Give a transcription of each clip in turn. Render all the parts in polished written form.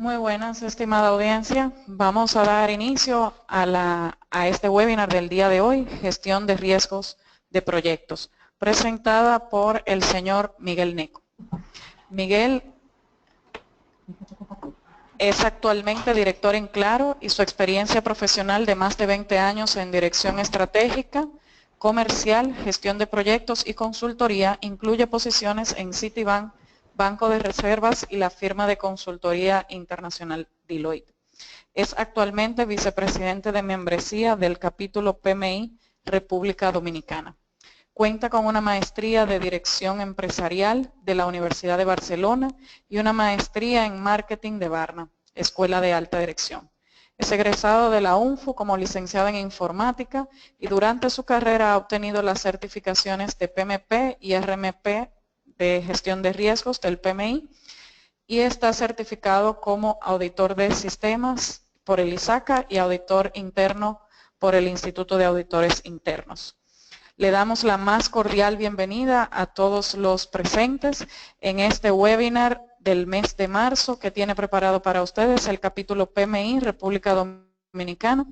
Muy buenas, estimada audiencia. Vamos a dar inicio a este webinar del día de hoy, Gestión de Riesgos de Proyectos, presentada por el señor Miguel Neco. Miguel es actualmente director en Claro y su experiencia profesional de más de 20 años en dirección estratégica, comercial, gestión de proyectos y consultoría incluye posiciones en Citibank, Banco de Reservas y la firma de consultoría internacional Deloitte. Es actualmente vicepresidente de membresía del capítulo PMI República Dominicana. Cuenta con una maestría de Dirección Empresarial de la Universidad de Barcelona y una maestría en Marketing de Varna, Escuela de Alta Dirección. Es egresado de la UNFU como licenciado en Informática y durante su carrera ha obtenido las certificaciones de PMP y RMP de Gestión de Riesgos del PMI y está certificado como auditor de sistemas por el ISACA y auditor interno por el Instituto de Auditores Internos. Le damos la más cordial bienvenida a todos los presentes en este webinar del mes de marzo que tiene preparado para ustedes el capítulo PMI República Dominicana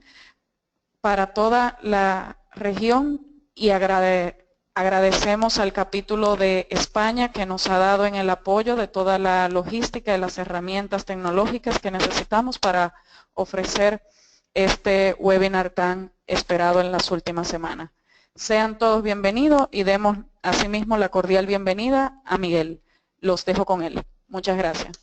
para toda la región y agradecemos al capítulo de España que nos ha dado en el apoyo de toda la logística y las herramientas tecnológicas que necesitamos para ofrecer este webinar tan esperado en las últimas semanas. Sean todos bienvenidos y demos asimismo la cordial bienvenida a Miguel. Los dejo con él. Muchas gracias.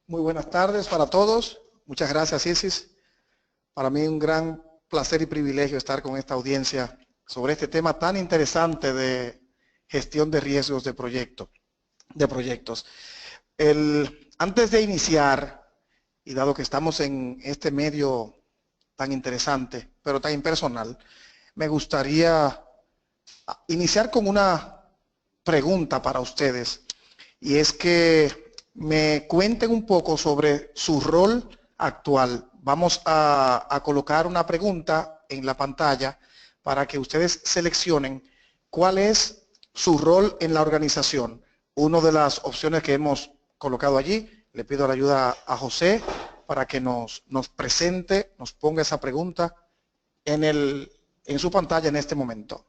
Muy buenas tardes para todos. Muchas gracias, Isis. Para mí un gran placer y privilegio estar con esta audiencia sobre este tema tan interesante de gestión de riesgos de proyectos. Antes de iniciar, y dado que estamos en este medio tan interesante, pero tan impersonal, me gustaría iniciar con una pregunta para ustedes, y es que me cuenten un poco sobre su rol actual. Vamos a colocar una pregunta en la pantalla para que ustedes seleccionen cuál es su rol en la organización. Una de las opciones que hemos colocado allí, le pido la ayuda a José para que nos presente, nos ponga esa pregunta en su pantalla en este momento.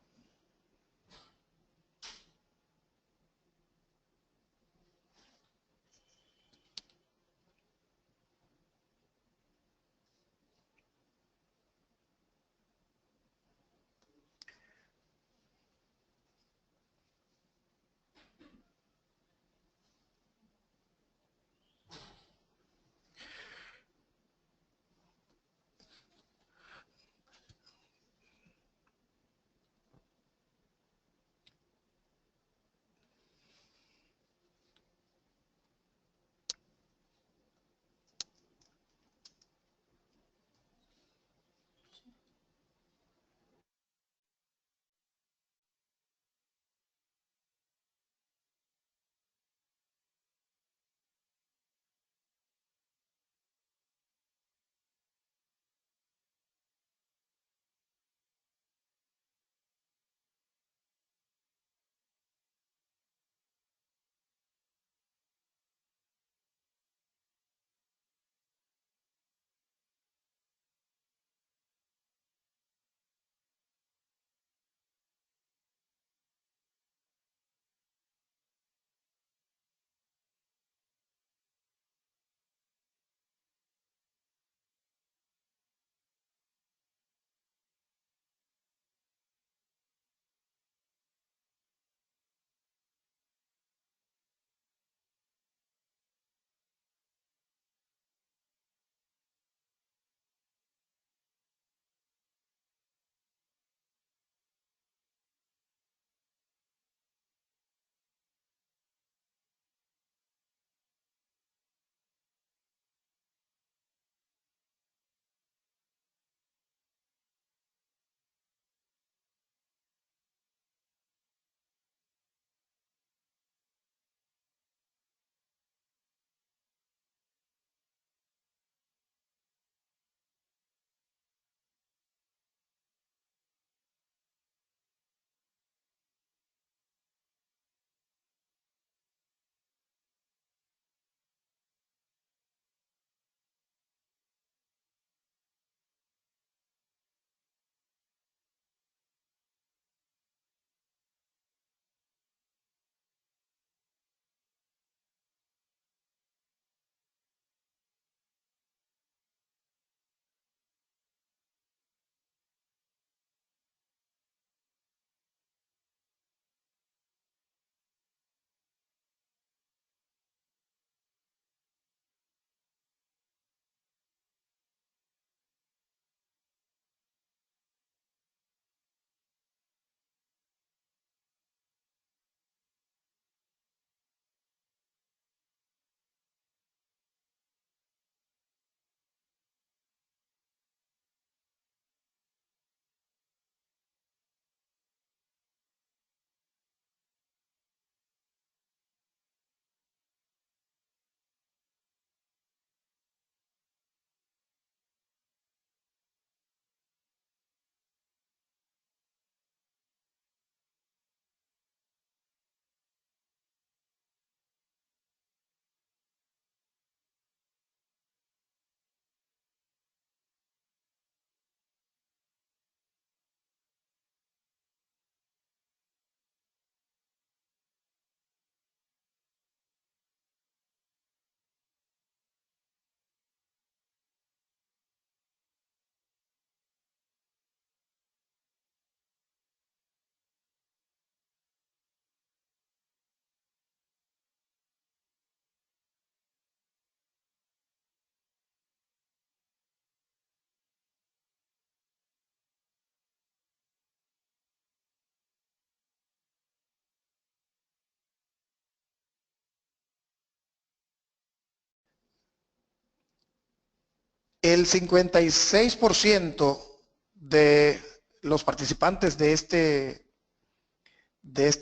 El 56% de los participantes de este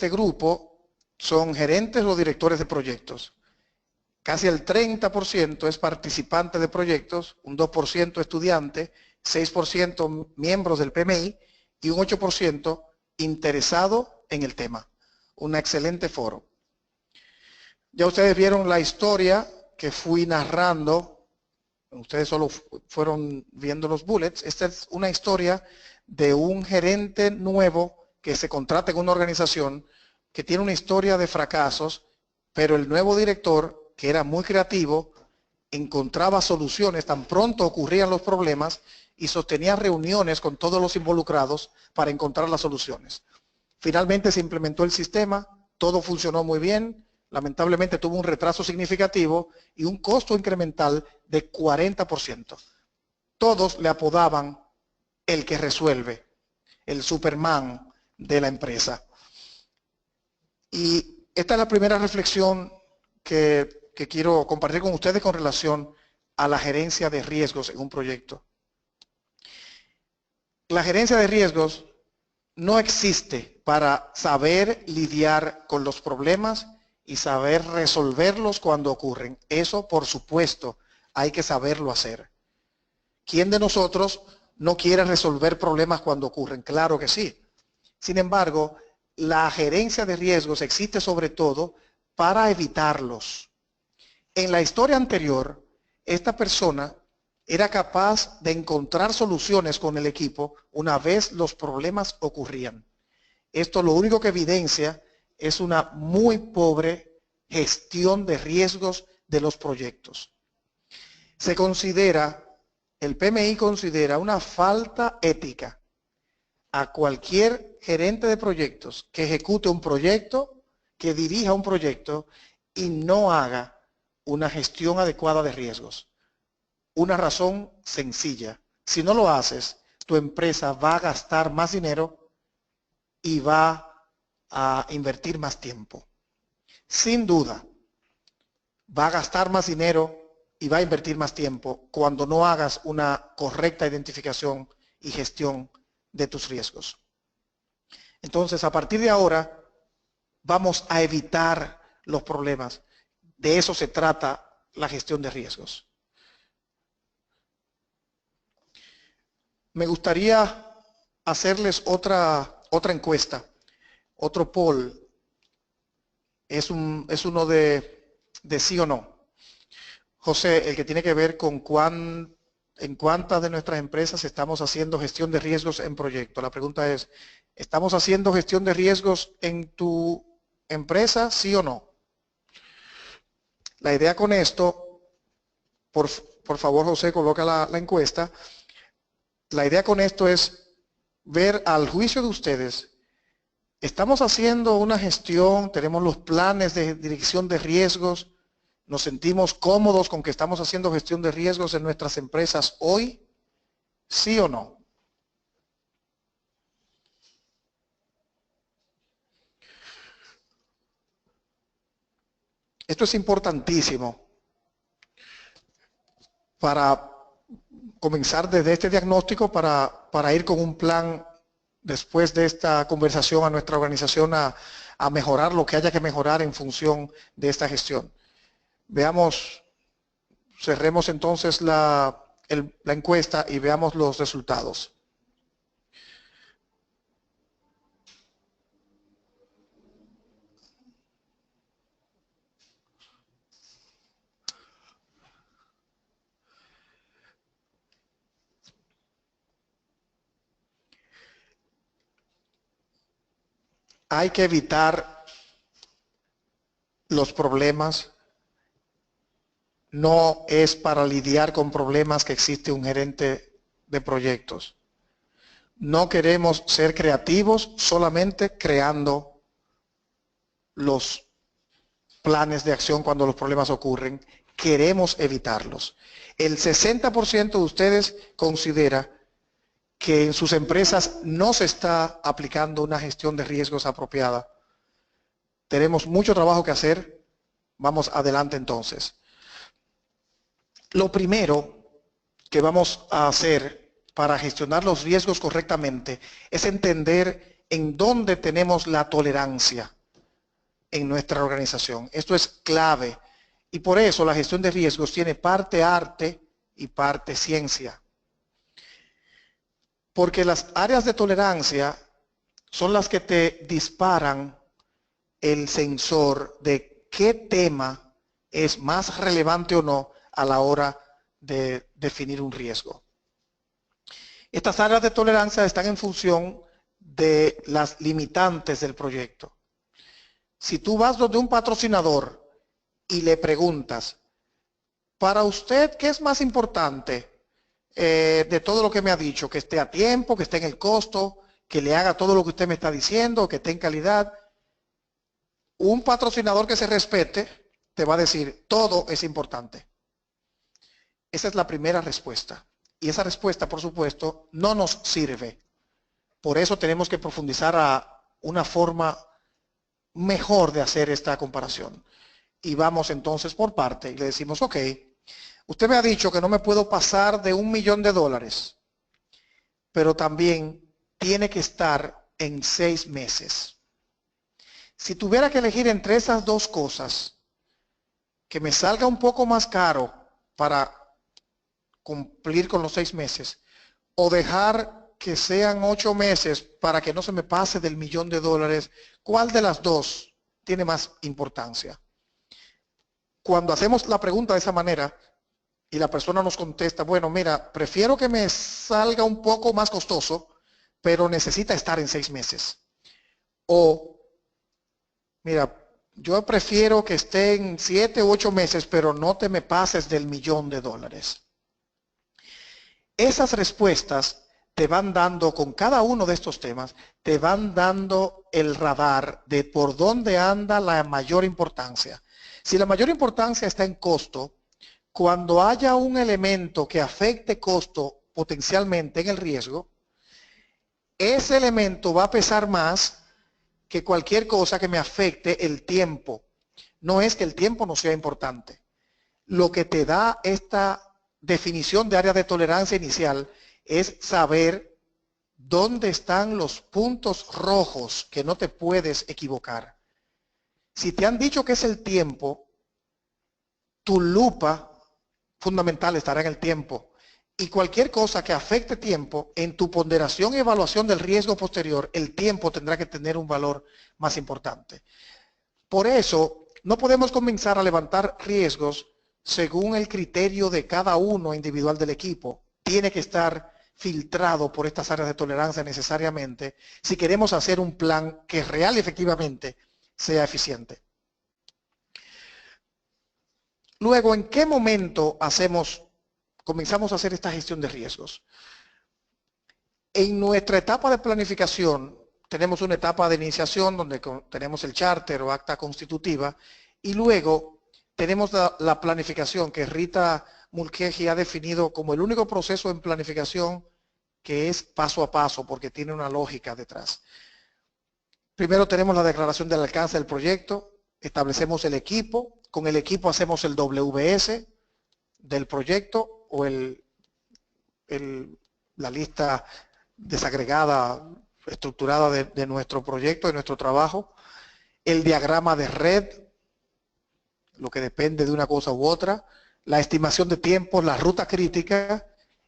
grupo son gerentes o directores de proyectos. Casi el 30% es participante de proyectos, un 2% estudiante, 6% miembros del PMI y un 8% interesado en el tema. Un excelente foro. Ya ustedes vieron la historia que fui narrando. Ustedes solo fueron viendo los bullets. Esta es una historia de un gerente nuevo que se contrata en una organización que tiene una historia de fracasos, pero el nuevo director, que era muy creativo, encontraba soluciones tan pronto ocurrían los problemas y sostenía reuniones con todos los involucrados para encontrar las soluciones. Finalmente se implementó el sistema, todo funcionó muy bien. Lamentablemente tuvo un retraso significativo y un costo incremental de 40%. Todos le apodaban el que resuelve, el Superman de la empresa. Y esta es la primera reflexión que quiero compartir con ustedes con relación a la gerencia de riesgos en un proyecto. La gerencia de riesgos no existe para saber lidiar con los problemas y saber resolverlos cuando ocurren. Eso, por supuesto, hay que saberlo hacer. ¿Quién de nosotros no quiere resolver problemas cuando ocurren? Claro que sí. Sin embargo, la gerencia de riesgos existe sobre todo para evitarlos. En la historia anterior, esta persona era capaz de encontrar soluciones con el equipo una vez los problemas ocurrían. Esto lo único que evidencia es una muy pobre gestión de riesgos de los proyectos. El PMI considera una falta ética a cualquier gerente de proyectos que ejecute un proyecto, que dirija un proyecto y no haga una gestión adecuada de riesgos. Una razón sencilla: si no lo haces, tu empresa va a gastar más dinero y va a invertir más tiempo. Sin duda, va a gastar más dinero y va a invertir más tiempo cuando no hagas una correcta identificación y gestión de tus riesgos. Entonces, a partir de ahora, vamos a evitar los problemas. De eso se trata la gestión de riesgos. Me gustaría hacerles otra encuesta, otro poll. Es uno de sí o no. José, el que tiene que ver con en cuántas de nuestras empresas estamos haciendo gestión de riesgos en proyecto. La pregunta es, ¿estamos haciendo gestión de riesgos en tu empresa, sí o no? La idea con esto, por favor José, coloca la encuesta. La idea con esto es ver al juicio de ustedes, ¿estamos haciendo una gestión? ¿Tenemos los planes de dirección de riesgos? ¿Nos sentimos cómodos con que estamos haciendo gestión de riesgos en nuestras empresas hoy? ¿Sí o no? Esto es importantísimo para comenzar desde este diagnóstico para ir con un plan después de esta conversación a nuestra organización a mejorar lo que haya que mejorar en función de esta gestión. Veamos, cerremos entonces la encuesta y veamos los resultados. Hay que evitar los problemas. No es para lidiar con problemas que existe un gerente de proyectos. No queremos ser creativos solamente creando los planes de acción cuando los problemas ocurren. Queremos evitarlos. El 60% de ustedes considera que en sus empresas no se está aplicando una gestión de riesgos apropiada. Tenemos mucho trabajo que hacer. Vamos adelante entonces. Lo primero que vamos a hacer para gestionar los riesgos correctamente es entender en dónde tenemos la tolerancia en nuestra organización. Esto es clave y por eso la gestión de riesgos tiene parte arte y parte ciencia. Porque las áreas de tolerancia son las que te disparan el sensor de qué tema es más relevante o no a la hora de definir un riesgo. Estas áreas de tolerancia están en función de las limitantes del proyecto. Si tú vas donde un patrocinador y le preguntas, para usted, ¿qué es más importante de todo lo que me ha dicho? Que esté a tiempo, que esté en el costo, que le haga todo lo que usted me está diciendo, que esté en calidad. Un patrocinador que se respete te va a decir, todo es importante. Esa es la primera respuesta. Y esa respuesta, por supuesto, no nos sirve. Por eso tenemos que profundizar a una forma mejor de hacer esta comparación. Y vamos entonces por parte y le decimos, ok, usted me ha dicho que no me puedo pasar de $1 millón, pero también tiene que estar en 6 meses. Si tuviera que elegir entre esas dos cosas, que me salga un poco más caro para cumplir con los 6 meses, o dejar que sean 8 meses para que no se me pase del $1 millón, ¿cuál de las dos tiene más importancia? Cuando hacemos la pregunta de esa manera y la persona nos contesta, bueno, mira, prefiero que me salga un poco más costoso, pero necesita estar en 6 meses. O, mira, yo prefiero que esté en 7 u 8 meses, pero no te me pases del $1 millón. Esas respuestas te van dando, con cada uno de estos temas, te van dando el radar de por dónde anda la mayor importancia. Si la mayor importancia está en costo, cuando haya un elemento que afecte costo potencialmente en el riesgo, ese elemento va a pesar más que cualquier cosa que me afecte el tiempo. No es que el tiempo no sea importante. Lo que te da esta definición de área de tolerancia inicial es saber dónde están los puntos rojos que no te puedes equivocar. Si te han dicho que es el tiempo, tu lupa fundamental estará en el tiempo. Y cualquier cosa que afecte tiempo, en tu ponderación y evaluación del riesgo posterior, el tiempo tendrá que tener un valor más importante. Por eso, no podemos comenzar a levantar riesgos según el criterio de cada uno individual del equipo. Tiene que estar filtrado por estas áreas de tolerancia necesariamente si queremos hacer un plan que real y efectivamente sea eficiente. Luego, ¿en qué momento comenzamos a hacer esta gestión de riesgos? En nuestra etapa de planificación, tenemos una etapa de iniciación donde tenemos el charter o acta constitutiva y luego tenemos la planificación que Rita Mulcahy ha definido como el único proceso en planificación que es paso a paso porque tiene una lógica detrás. Primero tenemos la declaración del alcance del proyecto, establecemos el equipo, con el equipo hacemos el WS del proyecto o la lista desagregada, estructurada de nuestro proyecto, de nuestro trabajo, el diagrama de red, lo que depende de una cosa u otra, la estimación de tiempos, la ruta crítica,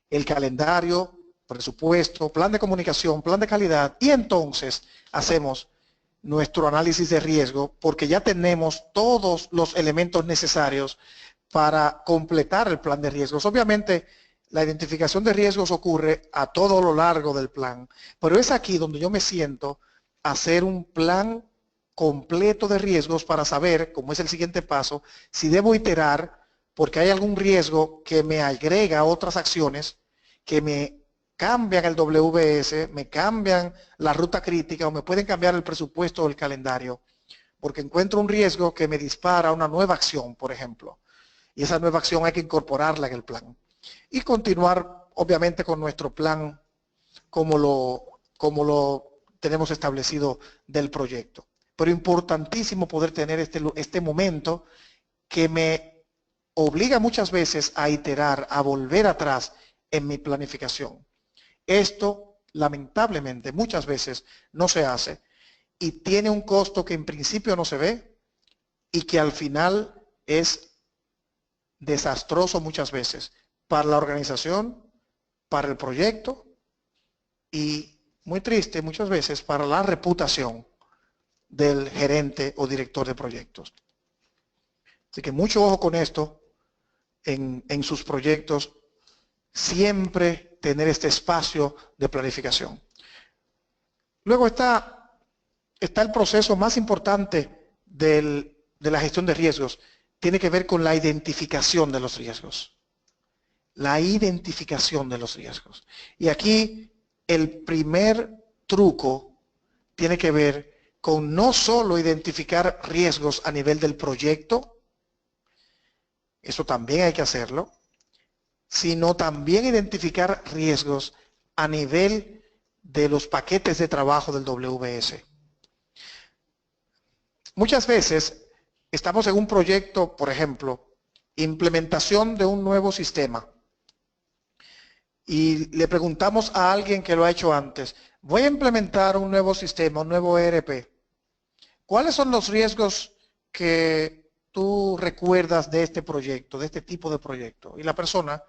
el calendario, presupuesto, plan de comunicación, plan de calidad y entonces hacemos nuestro análisis de riesgo porque ya tenemos todos los elementos necesarios para completar el plan de riesgos. Obviamente la identificación de riesgos ocurre a todo lo largo del plan, pero es aquí donde yo me siento a hacer un plan completo de riesgos para saber, como es el siguiente paso, si debo iterar porque hay algún riesgo que me agrega otras acciones que me cambian el WS, me cambian la ruta crítica o me pueden cambiar el presupuesto o el calendario, porque encuentro un riesgo que me dispara una nueva acción, por ejemplo, y esa nueva acción hay que incorporarla en el plan. Y continuar, obviamente, con nuestro plan como lo tenemos establecido del proyecto. Pero importantísimo poder tener este momento que me obliga muchas veces a iterar, a volver atrás en mi planificación. Esto, lamentablemente, muchas veces no se hace y tiene un costo que en principio no se ve y que al final es desastroso muchas veces para la organización, para el proyecto y, muy triste muchas veces, para la reputación del gerente o director de proyectos. Así que mucho ojo con esto en sus proyectos, siempre tener este espacio de planificación. Luego está el proceso más importante de la gestión de riesgos, tiene que ver con la identificación de los riesgos. La identificación de los riesgos. Y aquí el primer truco tiene que ver con no solo identificar riesgos a nivel del proyecto, eso también hay que hacerlo, sino también identificar riesgos a nivel de los paquetes de trabajo del WBS. Muchas veces estamos en un proyecto, por ejemplo, implementación de un nuevo sistema, y le preguntamos a alguien que lo ha hecho antes, voy a implementar un nuevo sistema, un nuevo ERP. ¿Cuáles son los riesgos que tú recuerdas de este proyecto, de este tipo de proyecto? Y la persona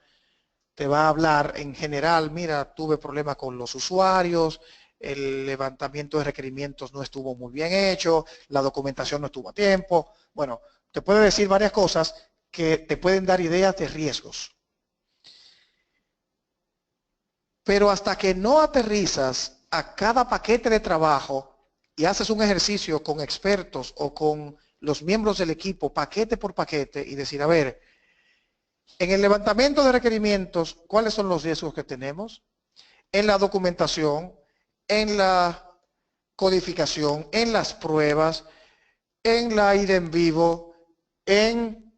te va a hablar en general, mira, tuve problemas con los usuarios, el levantamiento de requerimientos no estuvo muy bien hecho, la documentación no estuvo a tiempo. Bueno, te puede decir varias cosas que te pueden dar ideas de riesgos. Pero hasta que no aterrizas a cada paquete de trabajo y haces un ejercicio con expertos o con los miembros del equipo, paquete por paquete, y decir, a ver, en el levantamiento de requerimientos, ¿cuáles son los riesgos que tenemos? En la documentación, en la codificación, en las pruebas, en la ida en vivo, en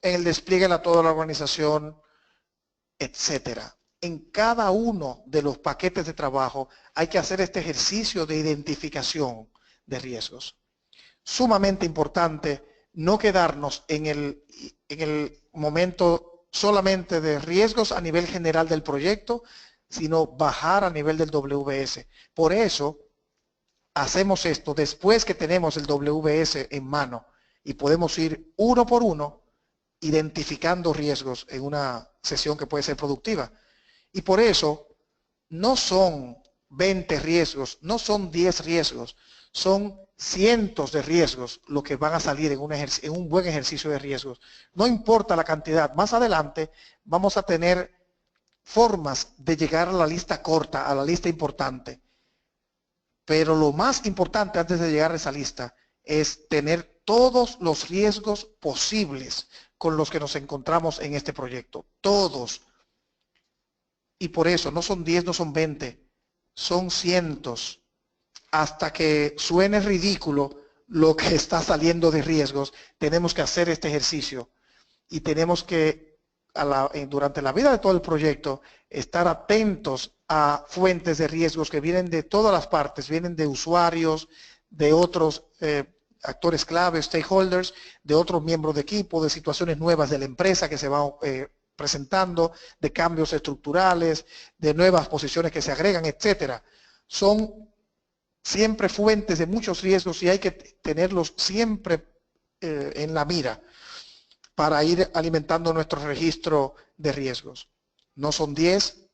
el despliegue a toda la organización, etcétera. En cada uno de los paquetes de trabajo hay que hacer este ejercicio de identificación de riesgos. Sumamente importante no quedarnos en el momento solamente de riesgos a nivel general del proyecto, sino bajar a nivel del WBS. Por eso hacemos esto después que tenemos el WBS en mano y podemos ir uno por uno identificando riesgos en una sesión que puede ser productiva. Y por eso no son 20 riesgos, no son 10 riesgos, son cientos de riesgos lo que van a salir en un buen ejercicio de riesgos. No importa la cantidad, más adelante vamos a tener formas de llegar a la lista corta, a la lista importante. Pero lo más importante antes de llegar a esa lista es tener todos los riesgos posibles con los que nos encontramos en este proyecto. Todos. Y por eso no son 10, no son 20, son cientos. Hasta que suene ridículo lo que está saliendo de riesgos, tenemos que hacer este ejercicio y tenemos que, durante la vida de todo el proyecto, estar atentos a fuentes de riesgos que vienen de todas las partes, vienen de usuarios, de otros actores claves, stakeholders, de otros miembros de equipo, de situaciones nuevas de la empresa que se van presentando, de cambios estructurales, de nuevas posiciones que se agregan, etcétera. Son siempre fuentes de muchos riesgos y hay que tenerlos siempre en la mira para ir alimentando nuestro registro de riesgos. No son 10,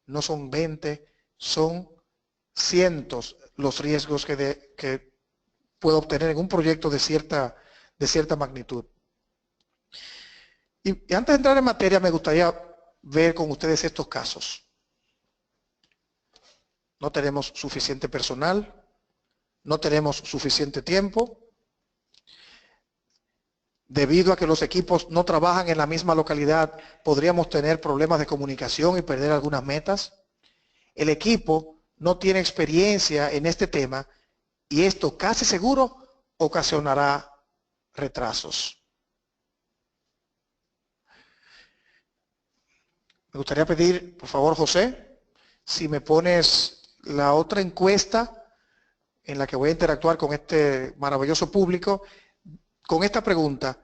no son 20, son cientos los riesgos que puedo obtener en un proyecto de cierta magnitud. Y antes de entrar en materia, me gustaría ver con ustedes estos casos. No tenemos suficiente personal, no tenemos suficiente tiempo, debido a que los equipos no trabajan en la misma localidad, podríamos tener problemas de comunicación y perder algunas metas. El equipo no tiene experiencia en este tema y esto casi seguro ocasionará retrasos. Me gustaría pedir, por favor, José, si me pones la otra encuesta en la que voy a interactuar con este maravilloso público, con esta pregunta.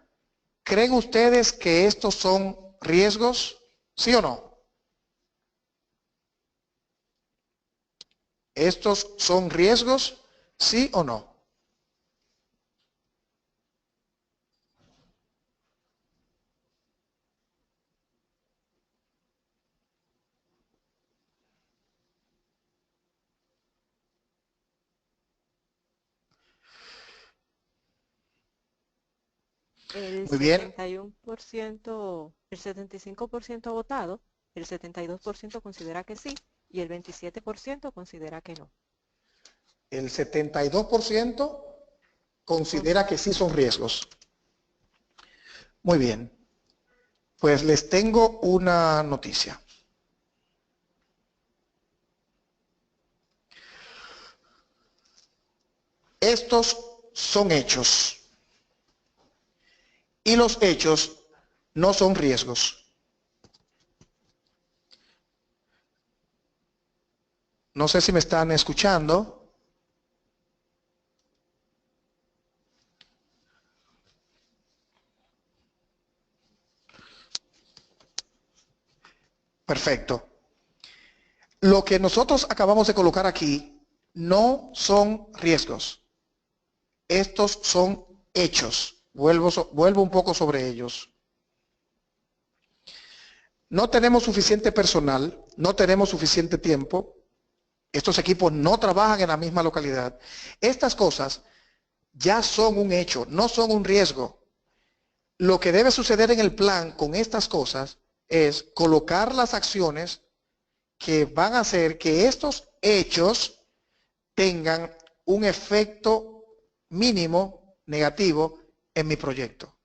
¿Creen ustedes que estos son riesgos? ¿Sí o no? ¿Estos son riesgos? ¿Sí o no? El Muy bien. 71%, el 75% ha votado, el 72% considera que sí y el 27% considera que no. El 72% considera que sí son riesgos. Muy bien. Pues les tengo una noticia. Estos son hechos. Y los hechos no son riesgos. No sé si me están escuchando. Perfecto. Lo que nosotros acabamos de colocar aquí no son riesgos. Estos son hechos. Vuelvo un poco sobre ellos. No tenemos suficiente personal, no tenemos suficiente tiempo. Estos equipos no trabajan en la misma localidad. Estas cosas ya son un hecho, no son un riesgo. Lo que debe suceder en el plan con estas cosas es colocar las acciones que van a hacer que estos hechos tengan un efecto mínimo negativo en mi proyecto.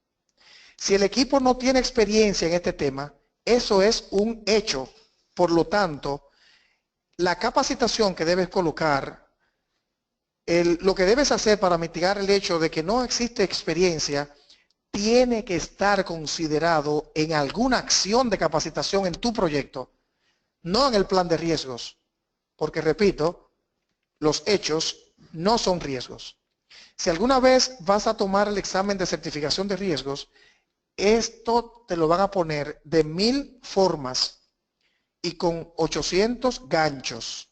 Si el equipo no tiene experiencia en este tema, eso es un hecho. Por lo tanto, la capacitación que debes colocar, lo que debes hacer para mitigar el hecho de que no existe experiencia, tiene que estar considerado en alguna acción de capacitación en tu proyecto, no en el plan de riesgos, porque repito, los hechos no son riesgos. Si alguna vez vas a tomar el examen de certificación de riesgos, esto te lo van a poner de 1000 formas y con 800 ganchos.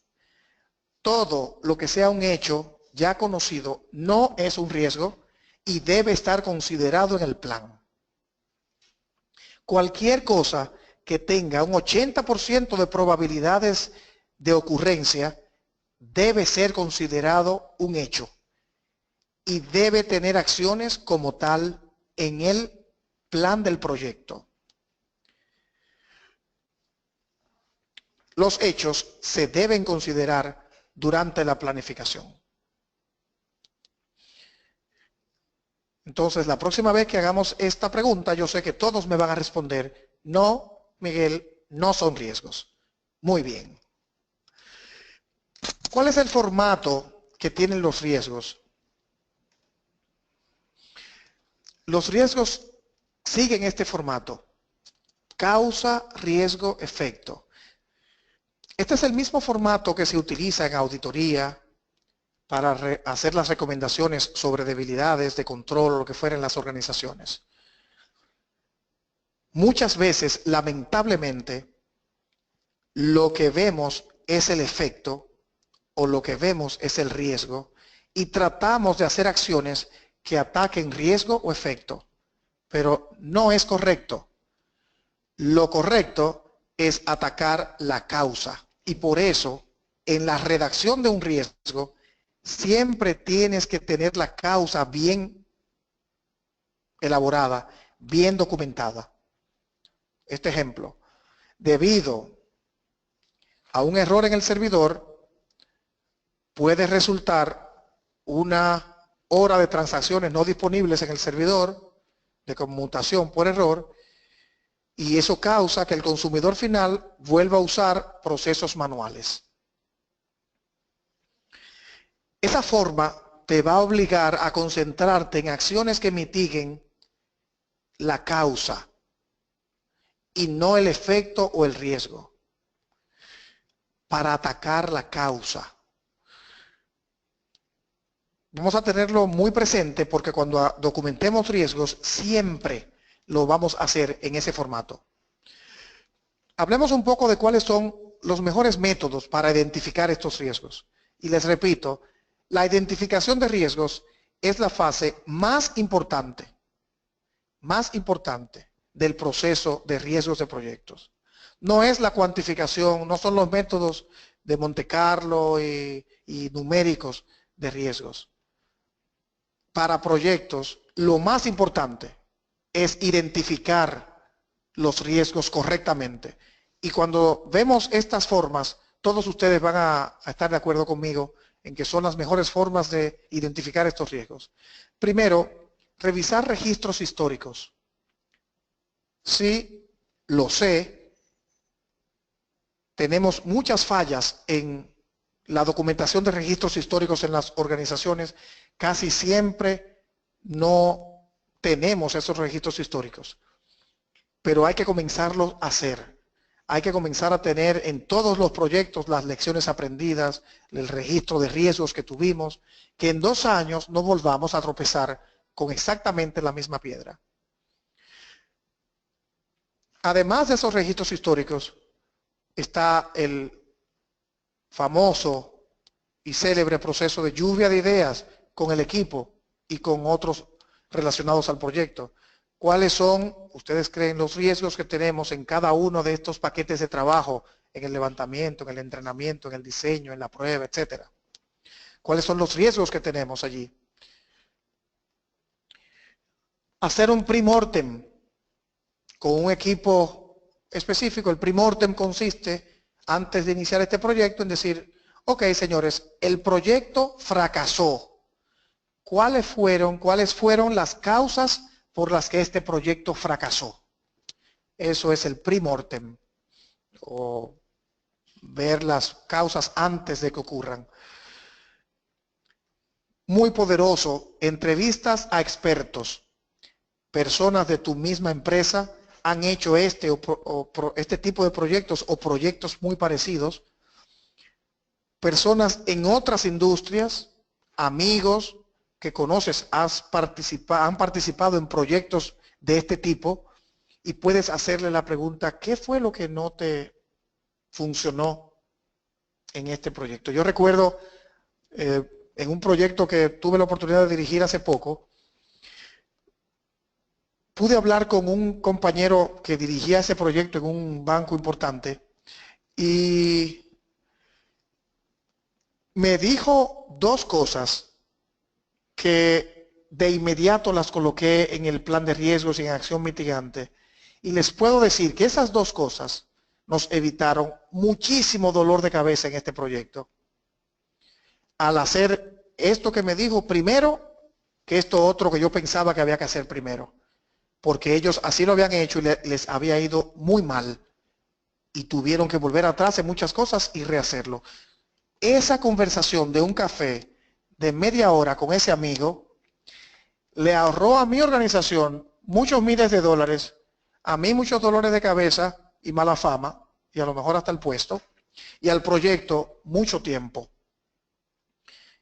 Todo lo que sea un hecho ya conocido no es un riesgo y debe estar considerado en el plan. Cualquier cosa que tenga un 80% de probabilidades de ocurrencia debe ser considerado un hecho y debe tener acciones como tal en el plan del proyecto. Los hechos se deben considerar durante la planificación. Entonces, la próxima vez que hagamos esta pregunta, yo sé que todos me van a responder, no, Miguel, no son riesgos. Muy bien. ¿Cuál es el formato que tienen los riesgos? Los riesgos siguen este formato. Causa, riesgo, efecto. Este es el mismo formato que se utiliza en auditoría para hacer las recomendaciones sobre debilidades de control o lo que fuera en las organizaciones. Muchas veces, lamentablemente, lo que vemos es el efecto o lo que vemos es el riesgo y tratamos de hacer acciones que ataquen riesgo o efecto, pero no es correcto. Lo correcto es atacar la causa y por eso en la redacción de un riesgo siempre tienes que tener la causa bien elaborada, bien documentada. Este ejemplo, debido a un error en el servidor, puede resultar una hora de transacciones no disponibles en el servidor de conmutación por error y eso causa que el consumidor final vuelva a usar procesos manuales. Esa forma te va a obligar a concentrarte en acciones que mitiguen la causa y no el efecto o el riesgo, para atacar la causa. Vamos a tenerlo muy presente porque cuando documentemos riesgos siempre lo vamos a hacer en ese formato. Hablemos un poco de cuáles son los mejores métodos para identificar estos riesgos. Y les repito, la identificación de riesgos es la fase más importante del proceso de riesgos de proyectos. No es la cuantificación, no son los métodos de Monte Carlo y numéricos de riesgos. Para proyectos, lo más importante es identificar los riesgos correctamente. Y cuando vemos estas formas, todos ustedes van a estar de acuerdo conmigo en que son las mejores formas de identificar estos riesgos. Primero, revisar registros históricos. Sí, lo sé, tenemos muchas fallas en la documentación de registros históricos en las organizaciones. Casi siempre no tenemos esos registros históricos, pero hay que comenzarlo a hacer. Hay que comenzar a tener en todos los proyectos las lecciones aprendidas, el registro de riesgos que tuvimos, que en 2 años no volvamos a tropezar con exactamente la misma piedra. Además de esos registros históricos, está el famoso y célebre proceso de lluvia de ideas con el equipo y con otros relacionados al proyecto. ¿Cuáles son, ustedes creen, los riesgos que tenemos en cada uno de estos paquetes de trabajo, en el levantamiento, en el entrenamiento, en el diseño, en la prueba, etcétera? ¿Cuáles son los riesgos que tenemos allí? Hacer un pre-mortem con un equipo específico. El pre-mortem consiste, antes de iniciar este proyecto, en decir, ok, señores, el proyecto fracasó. ¿Cuáles fueron las causas por las que este proyecto fracasó? Eso es el pre-mortem, o ver las causas antes de que ocurran. Muy poderoso, entrevistas a expertos. Personas de tu misma empresa han hecho este tipo de proyectos o proyectos muy parecidos. Personas en otras industrias, amigos que conoces, han participado en proyectos de este tipo, y puedes hacerle la pregunta, ¿qué fue lo que no te funcionó en este proyecto? Yo recuerdo en un proyecto que tuve la oportunidad de dirigir hace poco, pude hablar con un compañero que dirigía ese proyecto en un banco importante y me dijo 2 cosas que de inmediato las coloqué en el plan de riesgos y en acción mitigante. Y les puedo decir que esas 2 cosas nos evitaron muchísimo dolor de cabeza en este proyecto. Al hacer esto que me dijo primero, que esto otro que yo pensaba que había que hacer primero. Porque ellos así lo habían hecho y les había ido muy mal. Y tuvieron que volver atrás en muchas cosas y rehacerlo. Esa conversación de un café de media hora con ese amigo le ahorró a mi organización muchos miles de dólares, a mí muchos dolores de cabeza y mala fama, y a lo mejor hasta el puesto, y al proyecto mucho tiempo.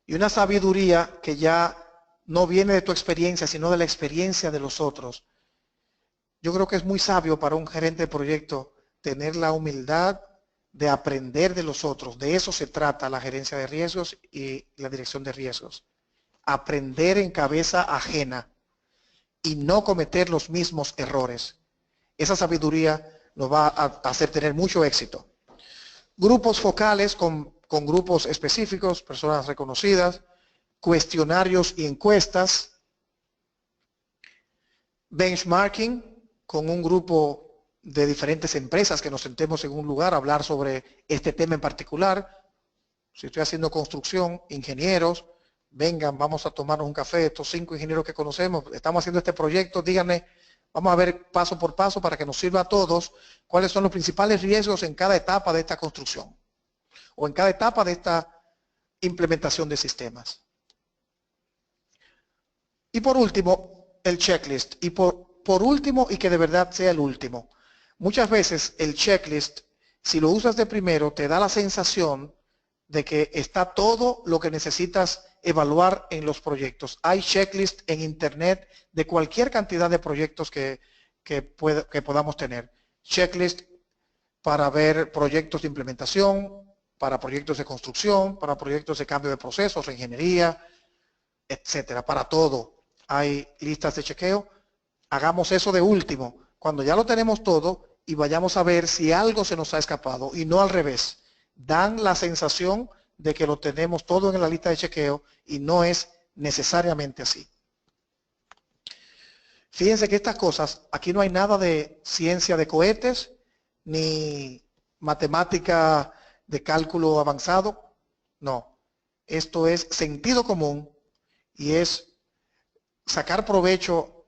Y una sabiduría que ya no viene de tu experiencia, sino de la experiencia de los otros. Yo creo que es muy sabio para un gerente de proyecto tener la humildad de aprender de los otros. De eso se trata la gerencia de riesgos y la dirección de riesgos. Aprender en cabeza ajena y no cometer los mismos errores. Esa sabiduría nos va a hacer tener mucho éxito. Grupos focales con grupos específicos, personas reconocidas, cuestionarios y encuestas, benchmarking con un grupo de diferentes empresas que nos sentemos en un lugar a hablar sobre este tema en particular. Si estoy haciendo construcción, ingenieros, vengan, vamos a tomarnos un café, estos 5 ingenieros que conocemos, estamos haciendo este proyecto, díganme, vamos a ver paso por paso para que nos sirva a todos cuáles son los principales riesgos en cada etapa de esta construcción o en cada etapa de esta implementación de sistemas. Y por último, el checklist. Y por último, y que de verdad sea el último, muchas veces el checklist, si lo usas de primero, te da la sensación de que está todo lo que necesitas evaluar en los proyectos. Hay checklist en internet de cualquier cantidad de proyectos que podamos tener. Checklist para ver proyectos de implementación, para proyectos de construcción, para proyectos de cambio de procesos, reingeniería, etcétera. Para todo hay listas de chequeo. Hagamos eso de último, cuando ya lo tenemos todo y vayamos a ver si algo se nos ha escapado y no al revés. Dan la sensación de que lo tenemos todo en la lista de chequeo y no es necesariamente así. Fíjense que estas cosas, aquí no hay nada de ciencia de cohetes, ni matemática de cálculo avanzado, no. Esto es sentido común y es sacar provecho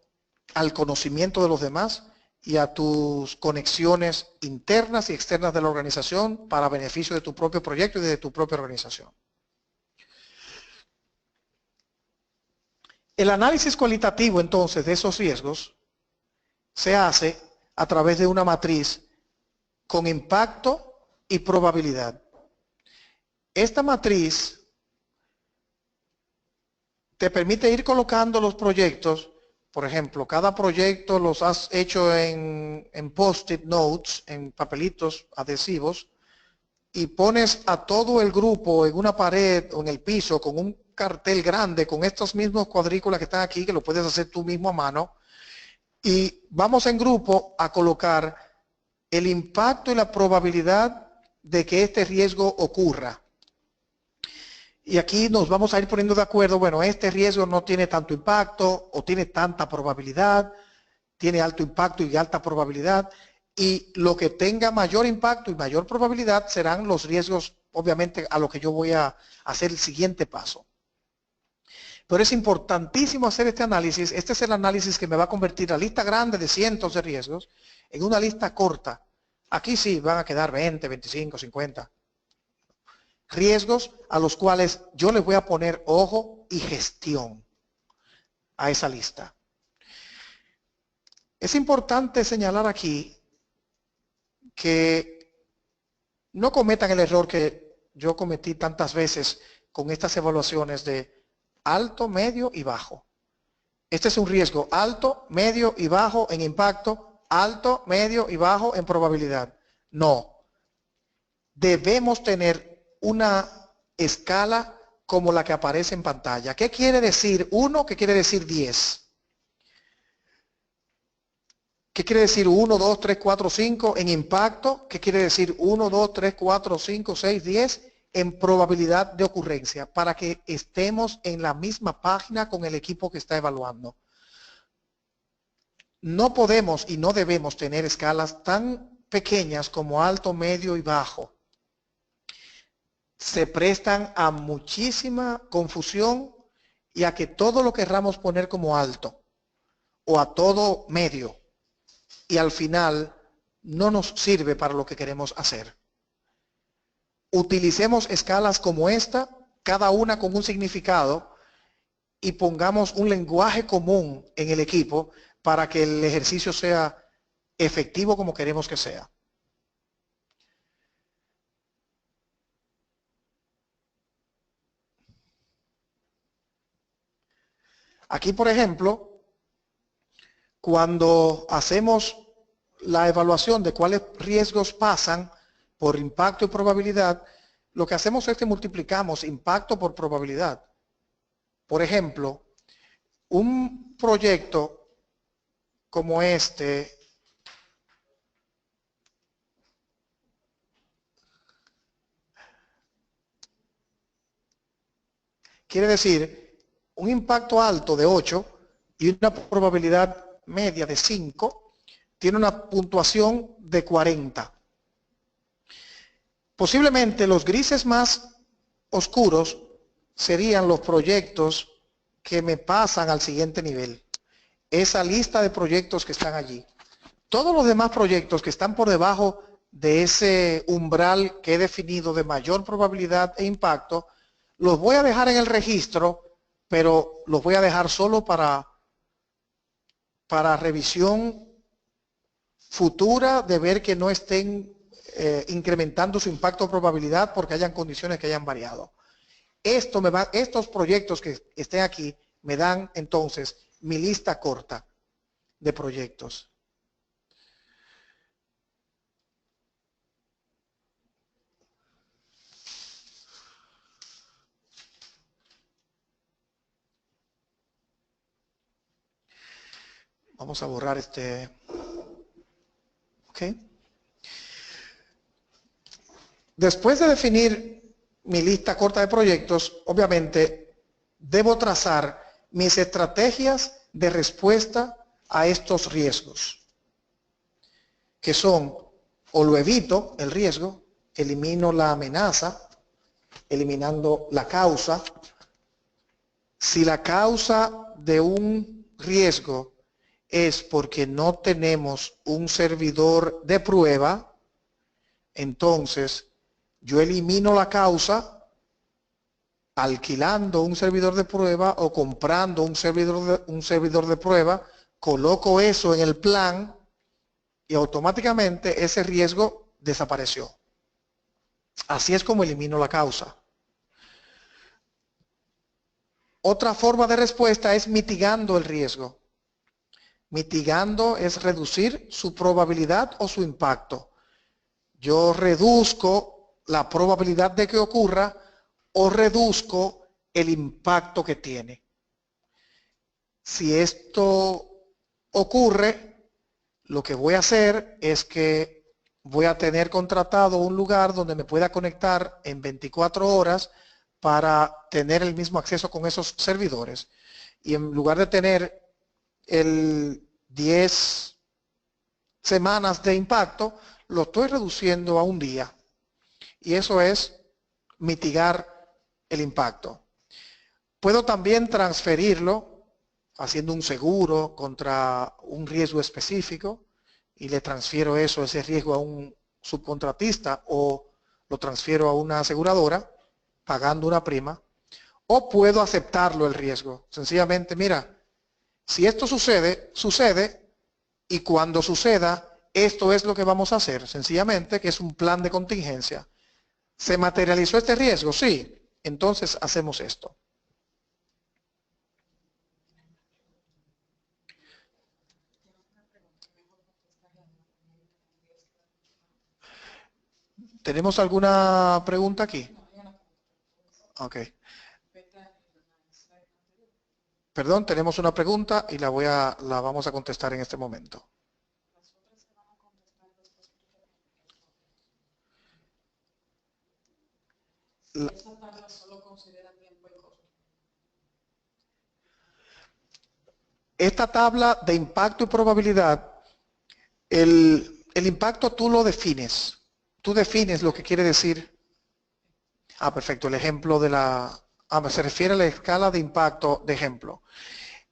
al conocimiento de los demás y a tus conexiones internas y externas de la organización para beneficio de tu propio proyecto y de tu propia organización. El análisis cualitativo entonces de esos riesgos se hace a través de una matriz con impacto y probabilidad. Esta matriz te permite ir colocando los proyectos. Por ejemplo, cada proyecto los has hecho en post-it notes, en papelitos adhesivos, y pones a todo el grupo en una pared o en el piso con un cartel grande, con estos mismos cuadrículas que están aquí, que lo puedes hacer tú mismo a mano, y vamos en grupo a colocar el impacto y la probabilidad de que este riesgo ocurra. Y aquí nos vamos a ir poniendo de acuerdo, bueno, este riesgo no tiene tanto impacto o tiene tanta probabilidad, tiene alto impacto y alta probabilidad, y lo que tenga mayor impacto y mayor probabilidad serán los riesgos, obviamente, a lo que yo voy a hacer el siguiente paso. Pero es importantísimo hacer este análisis. Este es el análisis que me va a convertir la lista grande de cientos de riesgos en una lista corta. Aquí sí van a quedar 20, 25, 50 riesgos a los cuales yo les voy a poner ojo y gestión a esa lista. Es importante señalar aquí que no cometan el error que yo cometí tantas veces con estas evaluaciones de alto, medio y bajo. Este es un riesgo alto, medio y bajo en impacto, alto, medio y bajo en probabilidad. No. Debemos tener una escala como la que aparece en pantalla. ¿Qué quiere decir 1? ¿Qué quiere decir 10? ¿Qué quiere decir 1, 2, 3, 4, 5 en impacto? ¿Qué quiere decir 1, 2, 3, 4, 5, 6, 10 en probabilidad de ocurrencia? Para que estemos en la misma página con el equipo que está evaluando. No podemos y no debemos tener escalas tan pequeñas como alto, medio y bajo. Se prestan a muchísima confusión y a que todo lo querramos poner como alto o a todo medio y al final no nos sirve para lo que queremos hacer. Utilicemos escalas como esta, cada una con un significado, y pongamos un lenguaje común en el equipo para que el ejercicio sea efectivo como queremos que sea. Aquí, por ejemplo, cuando hacemos la evaluación de cuáles riesgos pasan por impacto y probabilidad, lo que hacemos es que multiplicamos impacto por probabilidad. Por ejemplo, un proyecto como este quiere decir un impacto alto de 8 y una probabilidad media de 5, tiene una puntuación de 40. Posiblemente los grises más oscuros serían los proyectos que me pasan al siguiente nivel. Esa lista de proyectos que están allí. Todos los demás proyectos que están por debajo de ese umbral que he definido de mayor probabilidad e impacto, los voy a dejar en el registro, pero los voy a dejar solo para revisión futura de ver que no estén incrementando su impacto o probabilidad porque hayan condiciones que hayan variado. Estos proyectos que estén aquí me dan entonces mi lista corta de proyectos. Vamos a borrar este. Ok. Después de definir mi lista corta de proyectos, obviamente debo trazar mis estrategias de respuesta a estos riesgos, que son, o lo evito, el riesgo, elimino la amenaza, eliminando la causa. Si la causa de un riesgo es porque no tenemos un servidor de prueba, entonces yo elimino la causa alquilando un servidor de prueba o comprando un servidor de prueba, coloco eso en el plan y automáticamente ese riesgo desapareció. Así es como elimino la causa. Otra forma de respuesta es mitigando el riesgo. Mitigando es reducir su probabilidad o su impacto. Yo reduzco la probabilidad de que ocurra o reduzco el impacto que tiene. Si esto ocurre, lo que voy a hacer es que voy a tener contratado un lugar donde me pueda conectar en 24 horas para tener el mismo acceso con esos servidores. Y en lugar de tener el 10 semanas de impacto, lo estoy reduciendo a un día. Y eso es mitigar el impacto. Puedo también transferirlo haciendo un seguro contra un riesgo específico y le transfiero ese riesgo a un subcontratista o lo transfiero a una aseguradora pagando una prima. O puedo aceptarlo el riesgo. Sencillamente, mira, si esto sucede, sucede, y cuando suceda, esto es lo que vamos a hacer. Sencillamente, que es un plan de contingencia. ¿Se materializó este riesgo? Sí. Entonces, hacemos esto. ¿Tenemos alguna pregunta aquí? Ok. Perdón, tenemos una pregunta y la vamos a contestar en este momento. Esa tabla solo considera tiempo y costo. Esta tabla de impacto y probabilidad, el impacto tú lo defines. Tú defines lo que quiere decir. Ah, perfecto. El ejemplo de se refiere a la escala de impacto de ejemplo.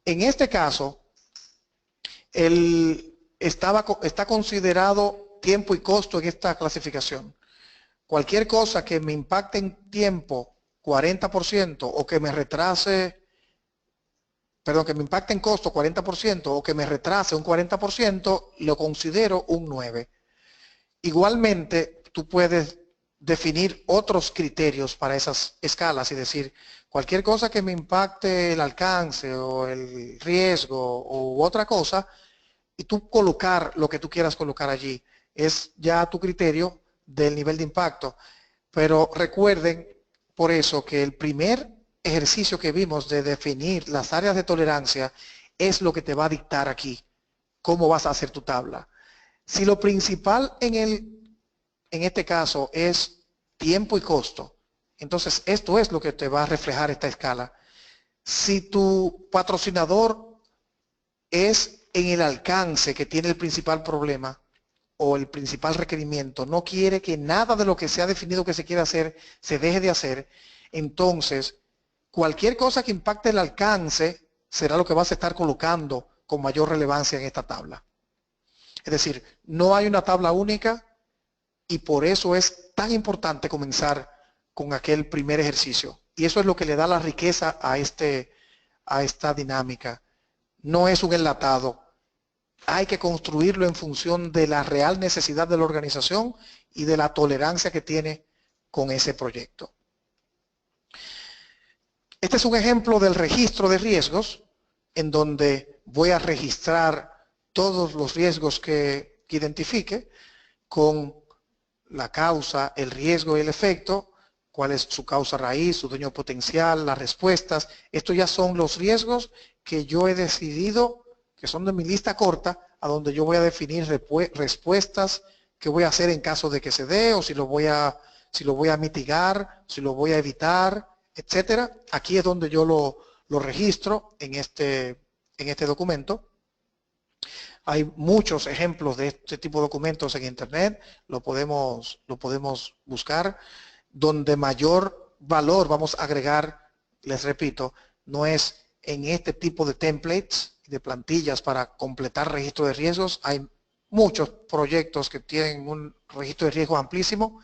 En este caso, está considerado tiempo y costo en esta clasificación. Cualquier cosa que me impacte en tiempo 40% o que me retrase, perdón, que me impacte en costo 40% o que me retrase un 40%, lo considero un 9. Igualmente, tú puedes definir otros criterios para esas escalas y decir, cualquier cosa que me impacte el alcance o el riesgo u otra cosa, y tú colocar lo que tú quieras colocar allí. Es ya tu criterio del nivel de impacto. Pero recuerden, por eso, que el primer ejercicio que vimos de definir las áreas de tolerancia es lo que te va a dictar aquí, cómo vas a hacer tu tabla. Si lo principal en este caso es tiempo y costo, entonces esto es lo que te va a reflejar esta escala. Si tu patrocinador es en el alcance que tiene el principal problema o el principal requerimiento, no quiere que nada de lo que se ha definido que se quiere hacer se deje de hacer, entonces cualquier cosa que impacte el alcance será lo que vas a estar colocando con mayor relevancia en esta tabla. Es decir, no hay una tabla única y por eso es tan importante comenzar con aquel primer ejercicio. Y eso es lo que le da la riqueza a esta dinámica. No es un enlatado. Hay que construirlo en función de la real necesidad de la organización y de la tolerancia que tiene con ese proyecto. Este es un ejemplo del registro de riesgos, en donde voy a registrar todos los riesgos que identifique con la causa, el riesgo y el efecto, cuál es su causa raíz, su daño potencial, las respuestas. Estos ya son los riesgos que yo he decidido que son de mi lista corta, a donde yo voy a definir respuestas que voy a hacer en caso de que se dé, o si lo voy a mitigar, si lo voy a evitar, etcétera. Aquí es donde yo lo registro en este documento. Hay muchos ejemplos de este tipo de documentos en Internet, lo podemos buscar. Donde mayor valor vamos a agregar, les repito, no es en este tipo de templates, de plantillas para completar registro de riesgos. Hay muchos proyectos que tienen un registro de riesgo amplísimo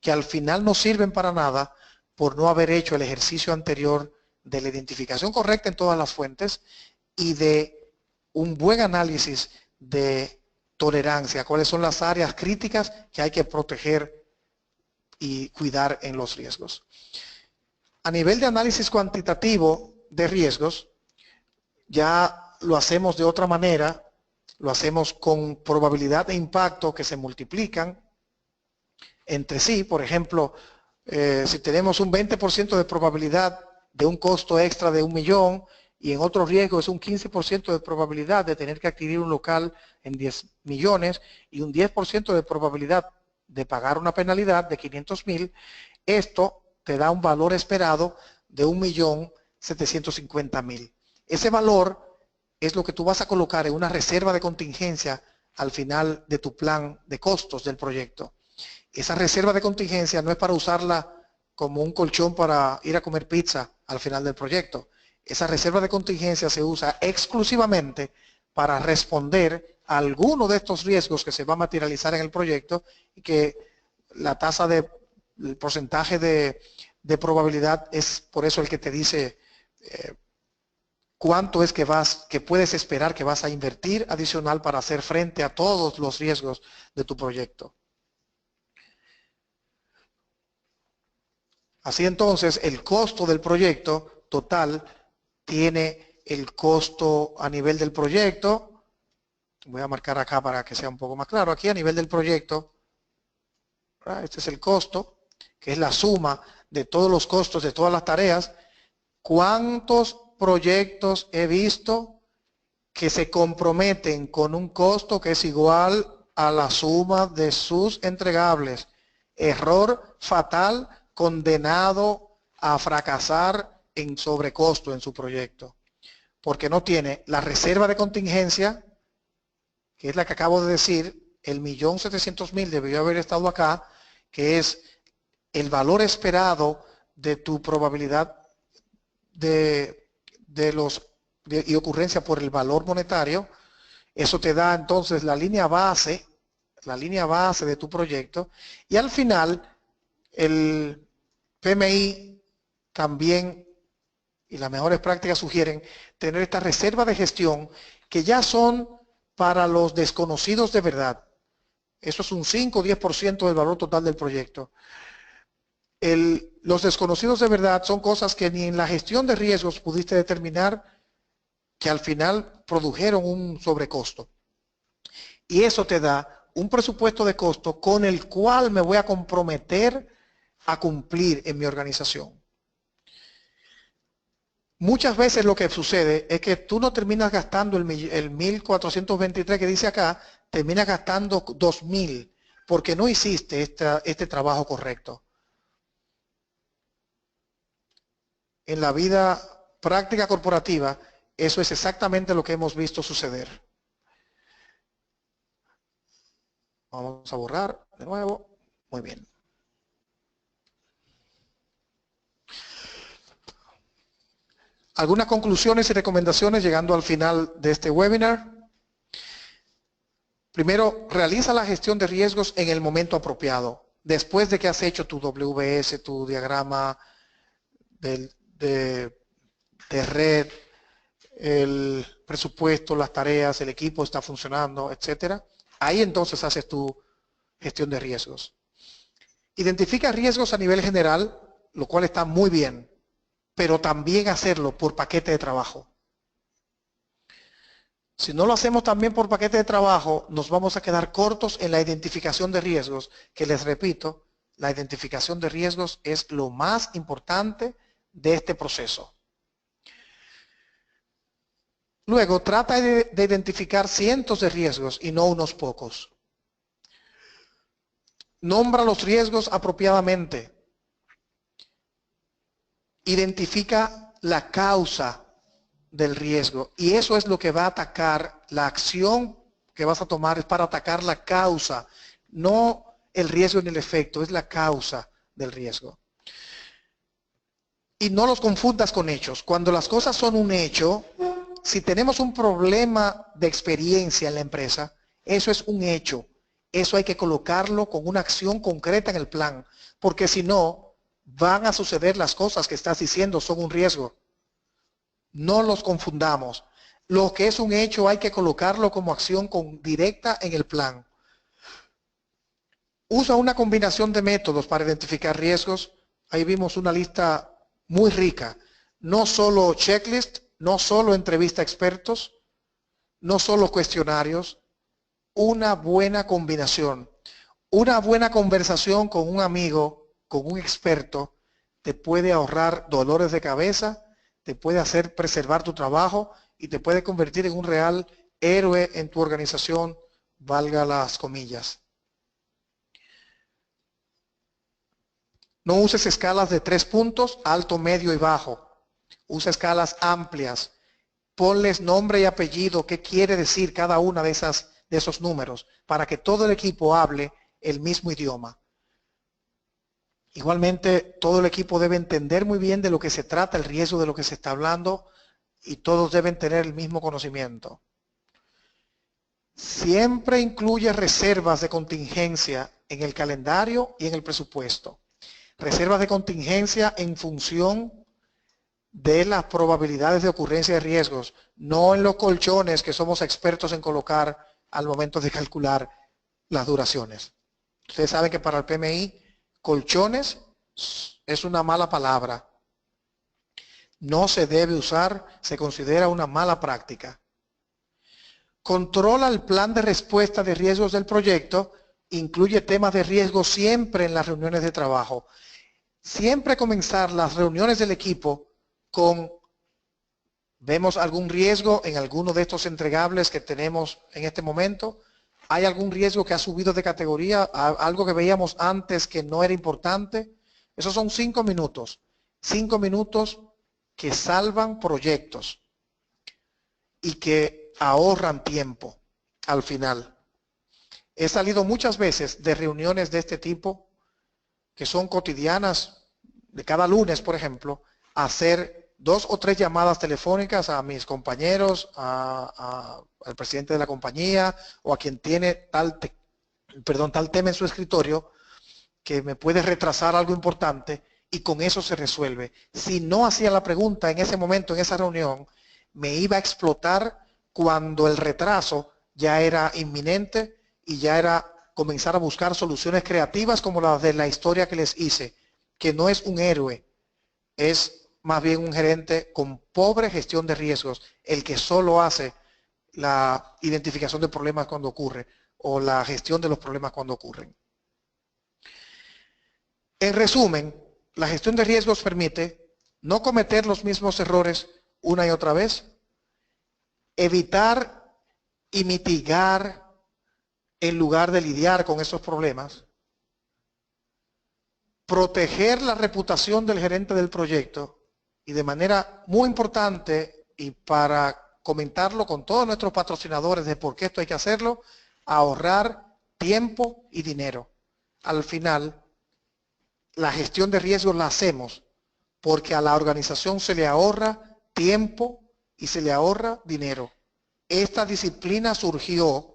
que al final no sirven para nada por no haber hecho el ejercicio anterior de la identificación correcta en todas las fuentes y de un buen análisis de tolerancia, cuáles son las áreas críticas que hay que proteger y cuidar en los riesgos. A nivel de análisis cuantitativo de riesgos, ya lo hacemos de otra manera, lo hacemos con probabilidad de impacto que se multiplican entre sí. Por ejemplo, si tenemos un 20% de probabilidad de un costo extra de 1 millón y en otro riesgo es un 15% de probabilidad de tener que adquirir un local en 10 millones y un 10% de probabilidad de pagar una penalidad de 500,000, esto te da un valor esperado de 1.750.000. Ese valor es lo que tú vas a colocar en una reserva de contingencia al final de tu plan de costos del proyecto. Esa reserva de contingencia no es para usarla como un colchón para ir a comer pizza al final del proyecto. Esa reserva de contingencia se usa exclusivamente para responder a alguno de estos riesgos que se va a materializar en el proyecto y que la tasa el porcentaje de probabilidad es por eso el que te dice cuánto es que puedes esperar que vas a invertir adicional para hacer frente a todos los riesgos de tu proyecto. Así entonces, el costo del proyecto total tiene el costo a nivel del proyecto. Voy a marcar acá para que sea un poco más claro. Aquí a nivel del proyecto, este es el costo, que es la suma de todos los costos de todas las tareas. ¿Cuántos proyectos he visto que se comprometen con un costo que es igual a la suma de sus entregables? Error fatal, condenado a fracasar en sobrecosto en su proyecto, porque no tiene la reserva de contingencia, que es la que acabo de decir, el 1.700.000 debió haber estado acá, que es el valor esperado de tu probabilidad y ocurrencia por el valor monetario. Eso te da entonces la línea base de tu proyecto, y al final el PMI también y las mejores prácticas sugieren tener esta reserva de gestión que ya son para los desconocidos de verdad. Eso es un 5 o 10% del valor total del proyecto. Los desconocidos de verdad son cosas que ni en la gestión de riesgos pudiste determinar, que al final produjeron un sobrecosto. Y eso te da un presupuesto de costo con el cual me voy a comprometer a cumplir en mi organización. Muchas veces lo que sucede es que tú no terminas gastando el 1.423 que dice acá, terminas gastando 2.000 porque no hiciste este trabajo correcto. En la vida práctica corporativa, eso es exactamente lo que hemos visto suceder. Vamos a borrar de nuevo. Muy bien. Algunas conclusiones y recomendaciones llegando al final de este webinar. Primero, realiza la gestión de riesgos en el momento apropiado. Después de que has hecho tu WBS, tu diagrama de red, el presupuesto, las tareas, el equipo está funcionando, etcétera. Ahí entonces haces tu gestión de riesgos. Identifica riesgos a nivel general, lo cual está muy bien, pero también hacerlo por paquete de trabajo. Si no lo hacemos también por paquete de trabajo, nos vamos a quedar cortos en la identificación de riesgos, que les repito, la identificación de riesgos es lo más importante de este proceso. Luego, trata de identificar cientos de riesgos y no unos pocos. Nombra los riesgos apropiadamente. Identifica la causa del riesgo y eso es lo que va a atacar. La acción que vas a tomar es para atacar la causa, no el riesgo ni el efecto, es la causa del riesgo. Y no los confundas con hechos. Cuando las cosas son un hecho, si tenemos un problema de experiencia en la empresa, eso es un hecho. Eso hay que colocarlo con una acción concreta en el plan, porque si no, van a suceder las cosas que estás diciendo, son un riesgo. No los confundamos. Lo que es un hecho hay que colocarlo como acción directa en el plan. Usa una combinación de métodos para identificar riesgos. Ahí vimos una lista muy rica. No solo checklist, no solo entrevista a expertos, no solo cuestionarios. Una buena combinación. Una buena conversación con un amigo, con un experto, te puede ahorrar dolores de cabeza, te puede hacer preservar tu trabajo y te puede convertir en un real héroe en tu organización, valga las comillas. No uses escalas de 3 puntos, alto, medio y bajo. Usa escalas amplias. Ponles nombre y apellido, qué quiere decir cada una de esos números, para que todo el equipo hable el mismo idioma. Igualmente, todo el equipo debe entender muy bien de lo que se trata, el riesgo de lo que se está hablando, y todos deben tener el mismo conocimiento. Siempre incluye reservas de contingencia en el calendario y en el presupuesto. Reservas de contingencia en función de las probabilidades de ocurrencia de riesgos, no en los colchones que somos expertos en colocar al momento de calcular las duraciones. Ustedes saben que para el PMI, colchones es una mala palabra. No se debe usar, se considera una mala práctica. Controla el plan de respuesta de riesgos del proyecto, incluye temas de riesgo siempre en las reuniones de trabajo. Siempre comenzar las reuniones del equipo con, ¿vemos algún riesgo en alguno de estos entregables que tenemos en este momento? ¿Hay algún riesgo que ha subido de categoría? ¿Algo que veíamos antes que no era importante? Esos son 5 minutos. 5 minutos que salvan proyectos y que ahorran tiempo al final. He salido muchas veces de reuniones de este tipo, que son cotidianas, de cada lunes, por ejemplo, a hacer 2 o 3 llamadas telefónicas a mis compañeros, al presidente de la compañía o a quien tiene tal tema en su escritorio que me puede retrasar algo importante y con eso se resuelve. Si no hacía la pregunta en ese momento, en esa reunión, me iba a explotar cuando el retraso ya era inminente y ya era comenzar a buscar soluciones creativas como las de la historia que les hice, que no es un héroe, es más bien un gerente con pobre gestión de riesgos, el que solo hace la identificación de problemas cuando ocurre o la gestión de los problemas cuando ocurren. En resumen, la gestión de riesgos permite no cometer los mismos errores una y otra vez, evitar y mitigar en lugar de lidiar con esos problemas, proteger la reputación del gerente del proyecto y de manera muy importante y para comentarlo con todos nuestros patrocinadores de por qué esto hay que hacerlo, ahorrar tiempo y dinero. Al final, la gestión de riesgos la hacemos porque a la organización se le ahorra tiempo y se le ahorra dinero. Esta disciplina surgió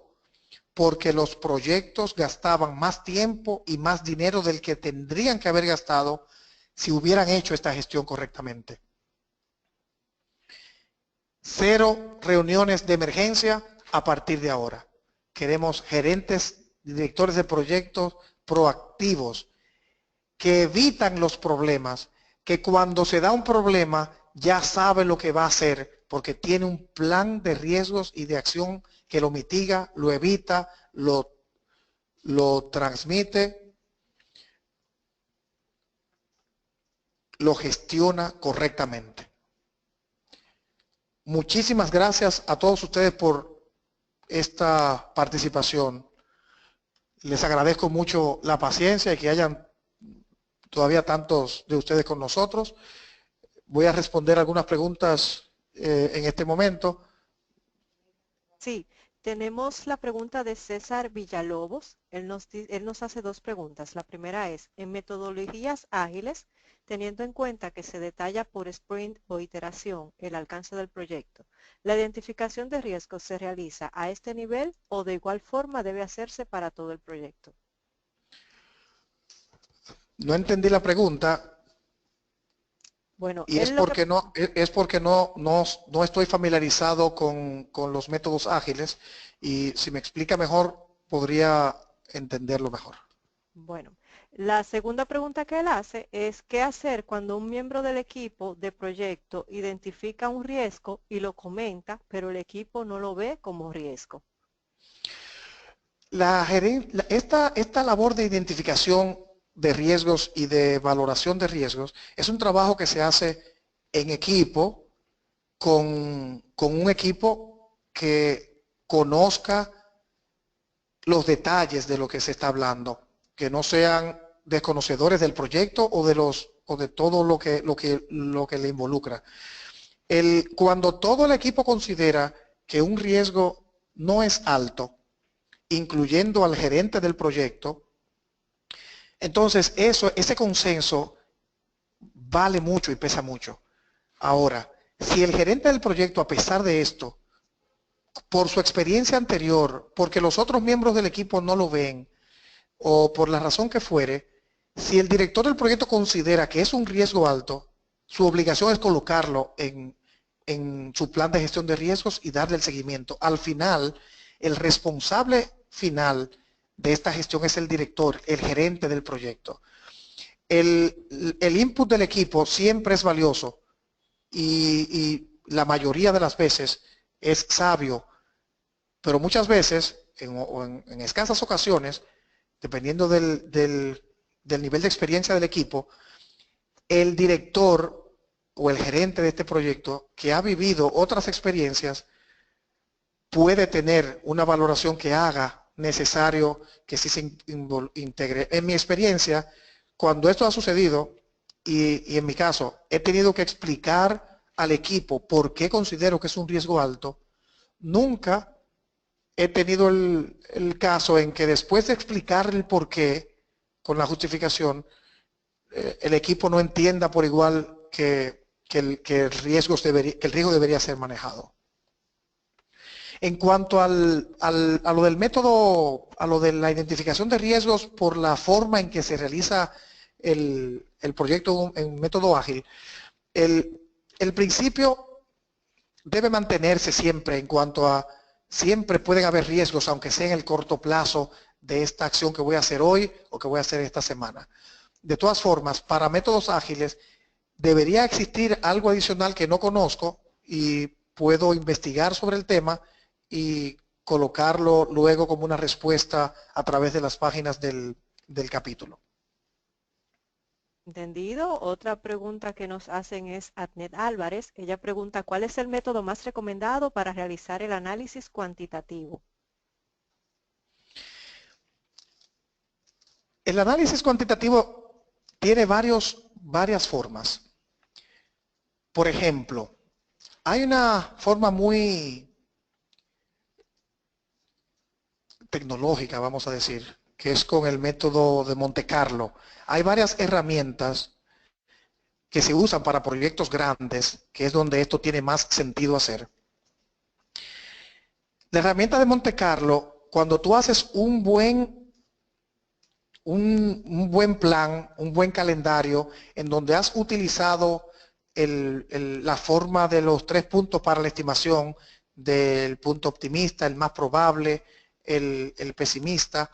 porque los proyectos gastaban más tiempo y más dinero del que tendrían que haber gastado si hubieran hecho esta gestión correctamente. 0 reuniones de emergencia a partir de ahora. Queremos gerentes, directores de proyectos proactivos que evitan los problemas, que cuando se da un problema ya sabe lo que va a hacer porque tiene un plan de riesgos y de acción que lo mitiga, lo evita, lo transmite, lo gestiona correctamente. muchísimas gracias a todos ustedes por esta participación. Les agradezco mucho la paciencia y que hayan todavía tantos de ustedes con nosotros. Voy a responder algunas preguntas en este momento. Sí, tenemos la pregunta de César Villalobos. Él nos hace dos preguntas. La primera es, en metodologías ágiles, teniendo en cuenta que se detalla por sprint o iteración el alcance del proyecto, ¿la identificación de riesgos se realiza a este nivel o de igual forma debe hacerse para todo el proyecto? No entendí la pregunta. Bueno, Y es porque no estoy familiarizado con los métodos ágiles y si me explica mejor podría entenderlo mejor. Bueno, la segunda pregunta que él hace es ¿qué hacer cuando un miembro del equipo de proyecto identifica un riesgo y lo comenta, pero el equipo no lo ve como riesgo? Esta labor de identificación de riesgos y de valoración de riesgos es un trabajo que se hace en equipo con un equipo que conozca los detalles de lo que se está hablando, que no sean desconocedores del proyecto o de todo lo que le involucra. Cuando todo el equipo considera que un riesgo no es alto, incluyendo al gerente del proyecto, entonces ese consenso vale mucho y pesa mucho. Ahora, si el gerente del proyecto, a pesar de esto, por su experiencia anterior, porque los otros miembros del equipo no lo ven, o por la razón que fuere, si el director del proyecto considera que es un riesgo alto, su obligación es colocarlo en su plan de gestión de riesgos y darle el seguimiento. Al final, el responsable final de esta gestión es el director, el gerente del proyecto. El input del equipo siempre es valioso y la mayoría de las veces es sabio, pero muchas veces, en escasas ocasiones, dependiendo del nivel de experiencia del equipo, el director o el gerente de este proyecto que ha vivido otras experiencias puede tener una valoración que haga necesario que sí se integre. En mi experiencia, cuando esto ha sucedido, y en mi caso, he tenido que explicar al equipo por qué considero que es un riesgo alto, nunca he tenido el caso en que después de explicar el por qué, con la justificación, el equipo no entienda por igual que el riesgo debería ser manejado. En cuanto a lo del método, a lo de la identificación de riesgos por la forma en que se realiza el proyecto en método ágil, el principio debe mantenerse siempre en cuanto a siempre pueden haber riesgos, aunque sea en el corto plazo de esta acción que voy a hacer hoy o que voy a hacer esta semana. De todas formas, para métodos ágiles debería existir algo adicional que no conozco y puedo investigar sobre el tema y colocarlo luego como una respuesta a través de las páginas del capítulo. Entendido. Otra pregunta que nos hacen es Adnet Álvarez. Ella pregunta, ¿cuál es el método más recomendado para realizar el análisis cuantitativo? El análisis cuantitativo tiene varias formas. Por ejemplo, hay una forma muy tecnológica, vamos a decir, que es con el método de Monte Carlo. Hay varias herramientas que se usan para proyectos grandes, que es donde esto tiene más sentido hacer. La herramienta de Monte Carlo, cuando tú haces un buen plan, un buen calendario, en donde has utilizado la forma de los 3 puntos para la estimación del punto optimista, el más probable, el pesimista,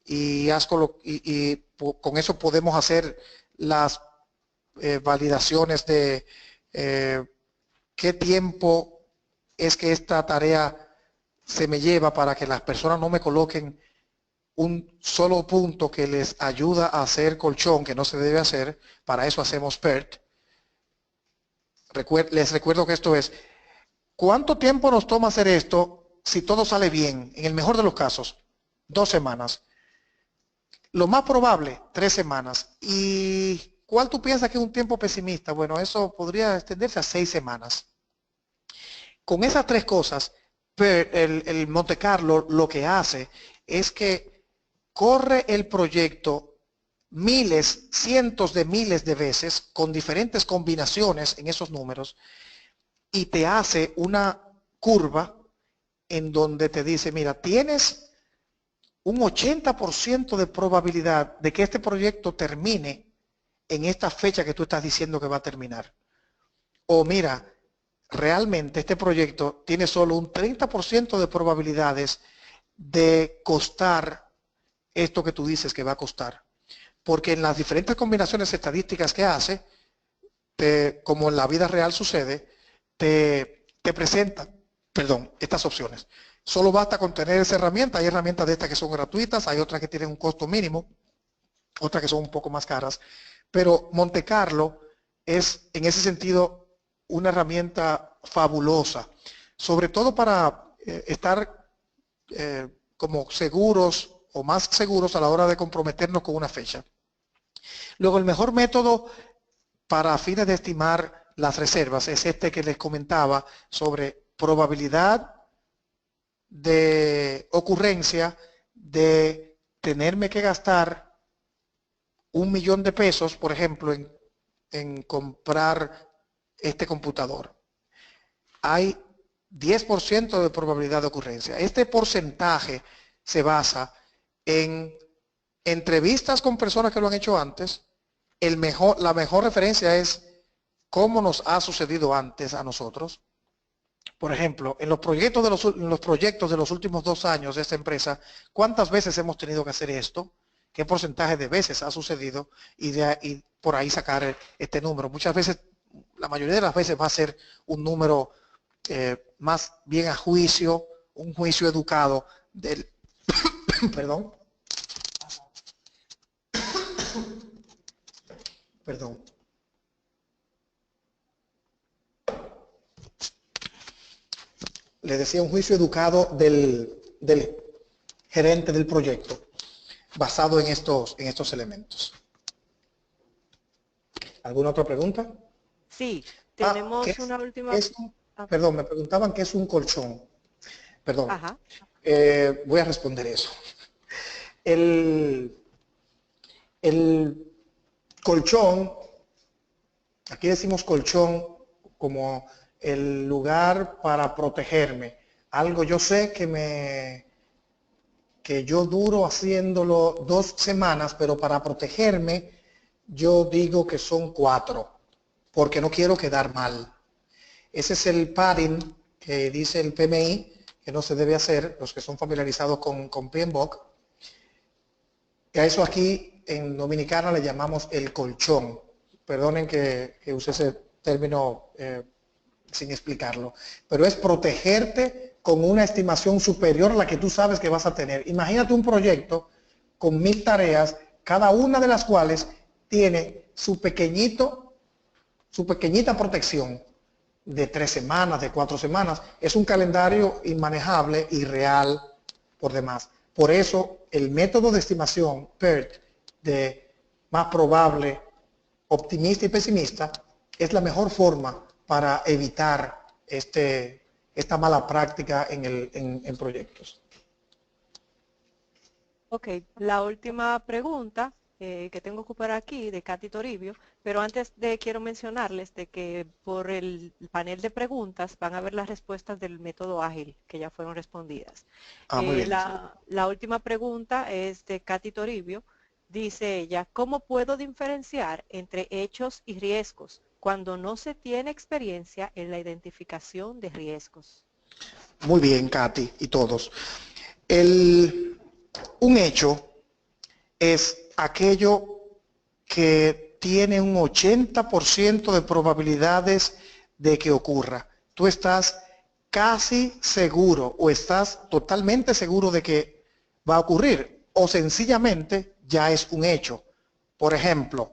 y con eso podemos hacer las validaciones de qué tiempo es que esta tarea se me lleva para que las personas no me coloquen un solo punto que les ayuda a hacer colchón, que no se debe hacer. Para eso hacemos PERT. Les recuerdo que esto es ¿Cuánto tiempo nos toma hacer esto si todo sale bien? En el mejor de los casos, 2 semanas. Lo más probable, 3 semanas. ¿Y cuál tú piensas que es un tiempo pesimista? Bueno, eso podría extenderse a 6 semanas. Con esas 3 cosas, el Monte Carlo lo que hace es que corre el proyecto miles, cientos de miles de veces con diferentes combinaciones en esos números y te hace una curva en donde te dice, mira, tienes un 80% de probabilidad de que este proyecto termine en esta fecha que tú estás diciendo que va a terminar. O mira, realmente este proyecto tiene solo un 30% de probabilidades de costar esto que tú dices que va a costar. Porque en las diferentes combinaciones estadísticas que hace, como en la vida real sucede, te presenta, estas opciones. Solo basta con tener esa herramienta. Hay herramientas de estas que son gratuitas, hay otras que tienen un costo mínimo, otras que son un poco más caras. Pero Monte Carlo es, en ese sentido, una herramienta fabulosa, sobre todo para estar como seguros o más seguros a la hora de comprometernos con una fecha. Luego, el mejor método para fines de estimar las reservas es este que les comentaba sobre probabilidad de ocurrencia de tenerme que gastar $1.000.000, por ejemplo, en comprar este computador. Hay 10% de probabilidad de ocurrencia. Este porcentaje se basa en entrevistas con personas que lo han hecho antes. La mejor referencia es cómo nos ha sucedido antes a nosotros. Por ejemplo, en los proyectos de los últimos 2 años de esta empresa, ¿cuántas veces hemos tenido que hacer esto? ¿Qué porcentaje de veces ha sucedido? Y por ahí sacar este número. Muchas veces, la mayoría de las veces va a ser un número más bien a juicio, un juicio educado del, perdón, le decía, un juicio educado del gerente del proyecto, basado en estos elementos. ¿Alguna otra pregunta? Sí, tenemos una última. Perdón, me preguntaban qué es un colchón. Perdón. Ajá. Voy a responder eso. El colchón, aquí decimos colchón como el lugar para protegerme. Algo yo sé que yo duro haciéndolo 2 semanas, pero para protegerme yo digo que son 4, porque no quiero quedar mal. Ese es el padding que dice el PMI, que no se debe hacer, los que son familiarizados con PMBOK. A eso aquí en Dominicana le llamamos el colchón. Perdonen que use ese término sin explicarlo, pero es protegerte con una estimación superior a la que tú sabes que vas a tener. Imagínate un proyecto con 1000 tareas, cada una de las cuales tiene su pequeñita protección de 3 semanas, de 4 semanas. Es un calendario inmanejable y real por demás. Por eso el método de estimación PERT de más probable, optimista y pesimista es la mejor forma para evitar esta mala práctica en proyectos. Ok, la última pregunta que tengo que ocupar aquí de Katy Toribio, pero antes quiero mencionarles de que por el panel de preguntas van a ver las respuestas del método ágil que ya fueron respondidas. Muy bien. La última pregunta es de Katy Toribio. Dice ella, ¿cómo puedo diferenciar entre hechos y riesgos cuando no se tiene experiencia en la identificación de riesgos? Muy bien, Katy y todos. Un hecho es aquello que tiene un 80% de probabilidades de que ocurra. Tú estás casi seguro o estás totalmente seguro de que va a ocurrir o sencillamente ya es un hecho. Por ejemplo,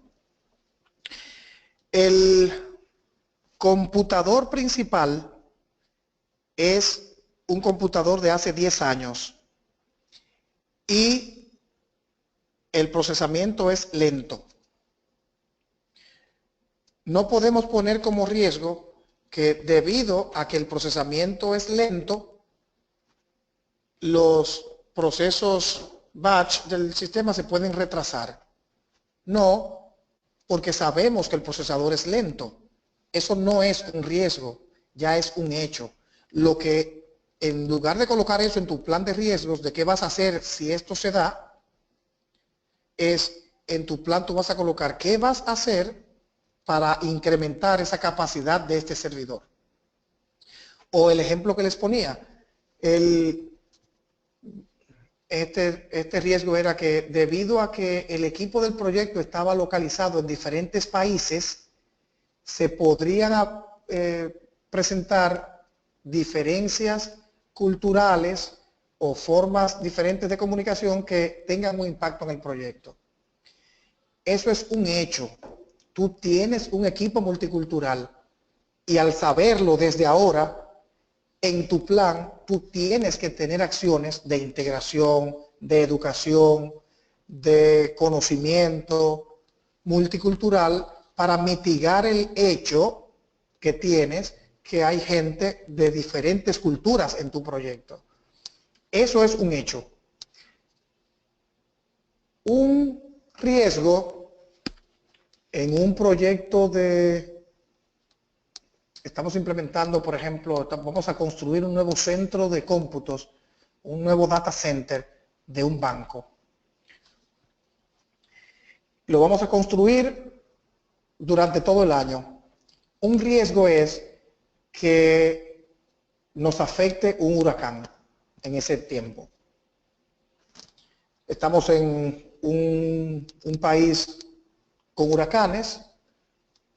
el computador principal es un computador de hace 10 años y el procesamiento es lento. No podemos poner como riesgo que debido a que el procesamiento es lento, los procesos batch del sistema se pueden retrasar. No, porque sabemos que el procesador es lento. Eso no es un riesgo, ya es un hecho. Lo que, en lugar de colocar eso en tu plan de riesgos, de qué vas a hacer si esto se da, es en tu plan tú vas a colocar qué vas a hacer para incrementar esa capacidad de este servidor. O el ejemplo que les ponía, este riesgo era que debido a que el equipo del proyecto estaba localizado en diferentes países, se podrían presentar diferencias culturales o formas diferentes de comunicación que tengan un impacto en el proyecto. Eso es un hecho. Tú tienes un equipo multicultural y al saberlo desde ahora, en tu plan, tú tienes que tener acciones de integración, de educación, de conocimiento multicultural para mitigar el hecho que tienes que hay gente de diferentes culturas en tu proyecto. Eso es un hecho. Un riesgo en un proyecto estamos implementando, por ejemplo, vamos a construir un nuevo centro de cómputos, un nuevo data center de un banco. Lo vamos a construir durante todo el año. Un riesgo es que nos afecte un huracán en ese tiempo. Estamos en un país con huracanes,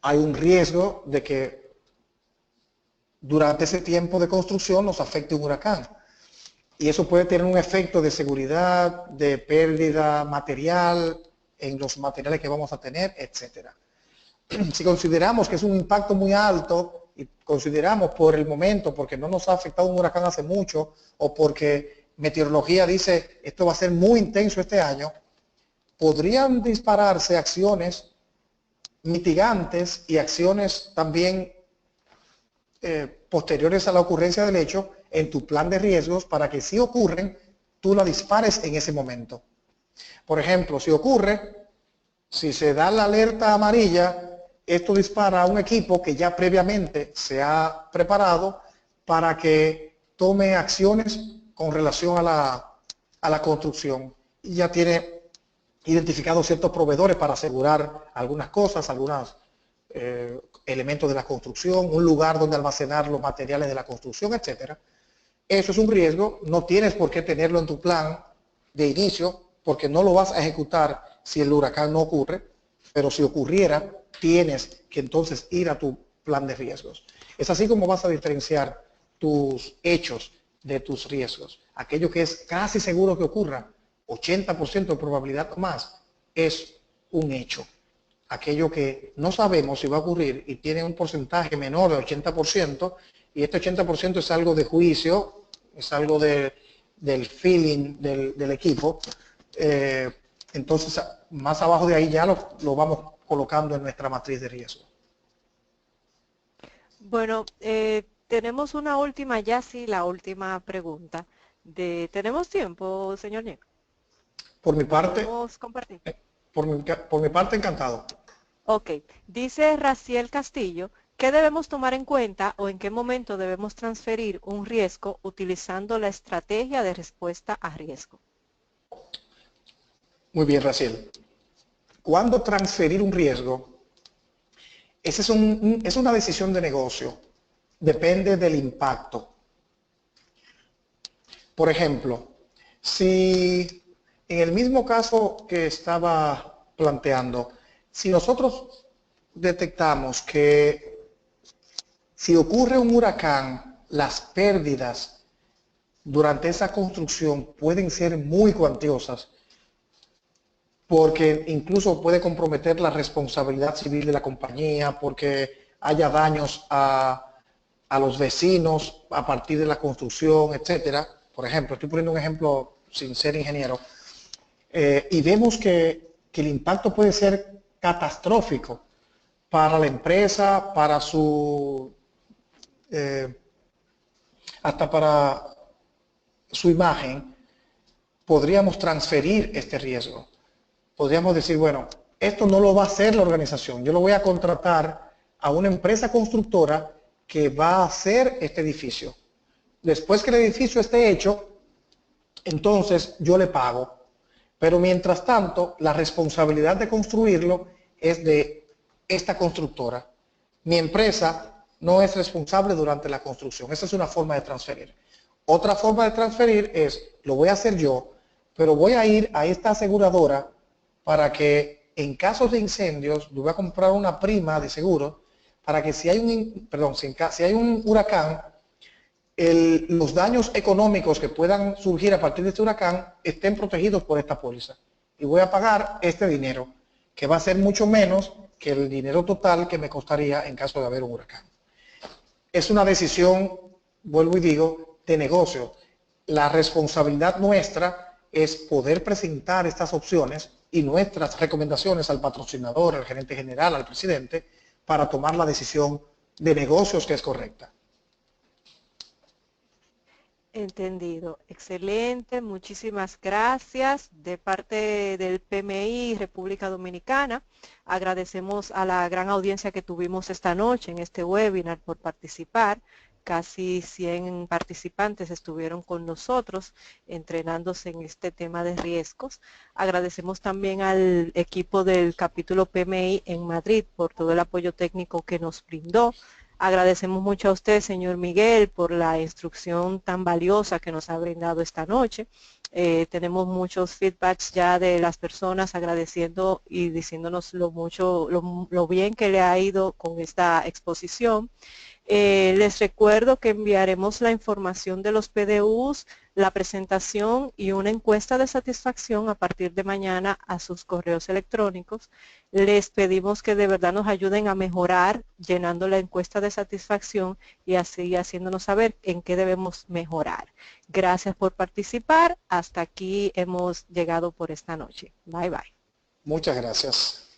hay un riesgo de que durante ese tiempo de construcción nos afecte un huracán. Y eso puede tener un efecto de seguridad, de pérdida material, en los materiales que vamos a tener, etc. Si consideramos que es un impacto muy alto, y consideramos por el momento, porque no nos ha afectado un huracán hace mucho, o porque meteorología dice esto va a ser muy intenso este año, podrían dispararse acciones mitigantes y acciones también posteriores a la ocurrencia del hecho en tu plan de riesgos para que si ocurren, tú la dispares en ese momento. Por ejemplo, si ocurre, si se da la alerta amarilla, esto dispara a un equipo que ya previamente se ha preparado para que tome acciones con relación a la construcción. Y ya tiene identificados ciertos proveedores para asegurar algunas cosas, algunos elementos de la construcción, un lugar donde almacenar los materiales de la construcción, etc. Eso es un riesgo, no tienes por qué tenerlo en tu plan de inicio, porque no lo vas a ejecutar si el huracán no ocurre, pero si ocurriera, tienes que entonces ir a tu plan de riesgos. Es así como vas a diferenciar tus hechos de tus riesgos. Aquello que es casi seguro que ocurra, 80% de probabilidad o más, es un hecho. Aquello que no sabemos si va a ocurrir y tiene un porcentaje menor de 80%, y este 80% es algo de juicio, es algo del feeling del equipo, entonces más abajo de ahí ya lo vamos colocando en nuestra matriz de riesgo. Bueno, tenemos una última, ya sí, la última pregunta. ¿Tenemos tiempo, señor Ñeco? Por mi parte, ¿Podemos compartir? por mi parte, encantado. Ok, dice Raciel Castillo, ¿qué debemos tomar en cuenta o en qué momento debemos transferir un riesgo utilizando la estrategia de respuesta a riesgo? Muy bien, Raciel. ¿Cuándo transferir un riesgo? Esa es una decisión de negocio. Depende del impacto. Por ejemplo, si en el mismo caso que estaba planteando, si nosotros detectamos que si ocurre un huracán, las pérdidas durante esa construcción pueden ser muy cuantiosas, porque incluso puede comprometer la responsabilidad civil de la compañía, porque haya daños a a los vecinos a partir de la construcción, etcétera. Por ejemplo, estoy poniendo un ejemplo sin ser ingeniero, y vemos que el impacto puede ser catastrófico para la empresa, para su, hasta para su imagen, podríamos transferir este riesgo. Podríamos decir, bueno, esto no lo va a hacer la organización, yo lo voy a contratar a una empresa constructora que va a hacer este edificio. Después que el edificio esté hecho, entonces yo le pago. Pero mientras tanto, la responsabilidad de construirlo es de esta constructora. Mi empresa no es responsable durante la construcción. Esa es una forma de transferir. Otra forma de transferir es, lo voy a hacer yo, pero voy a ir a esta aseguradora para que en casos de incendios, yo voy a comprar una prima de seguro para que si hay un huracán, los daños económicos que puedan surgir a partir de este huracán estén protegidos por esta póliza. Y voy a pagar este dinero, que va a ser mucho menos que el dinero total que me costaría en caso de haber un huracán. Es una decisión, vuelvo y digo, de negocio. La responsabilidad nuestra es poder presentar estas opciones y nuestras recomendaciones al patrocinador, al gerente general, al presidente, para tomar la decisión de negocios que es correcta. Entendido. Excelente. Muchísimas gracias de parte del PMI República Dominicana. Agradecemos a la gran audiencia que tuvimos esta noche en este webinar por participar. Casi 100 participantes estuvieron con nosotros entrenándose en este tema de riesgos. Agradecemos también al equipo del capítulo PMI en Madrid por todo el apoyo técnico que nos brindó. Agradecemos mucho a usted, señor Miguel, por la instrucción tan valiosa que nos ha brindado esta noche. Tenemos muchos feedbacks ya de las personas agradeciendo y diciéndonos lo bien que le ha ido con esta exposición. Les recuerdo que enviaremos la información de los PDUs, la presentación y una encuesta de satisfacción a partir de mañana a sus correos electrónicos. Les pedimos que de verdad nos ayuden a mejorar llenando la encuesta de satisfacción y así haciéndonos saber en qué debemos mejorar. Gracias por participar. Hasta aquí hemos llegado por esta noche. Bye, bye. Muchas gracias.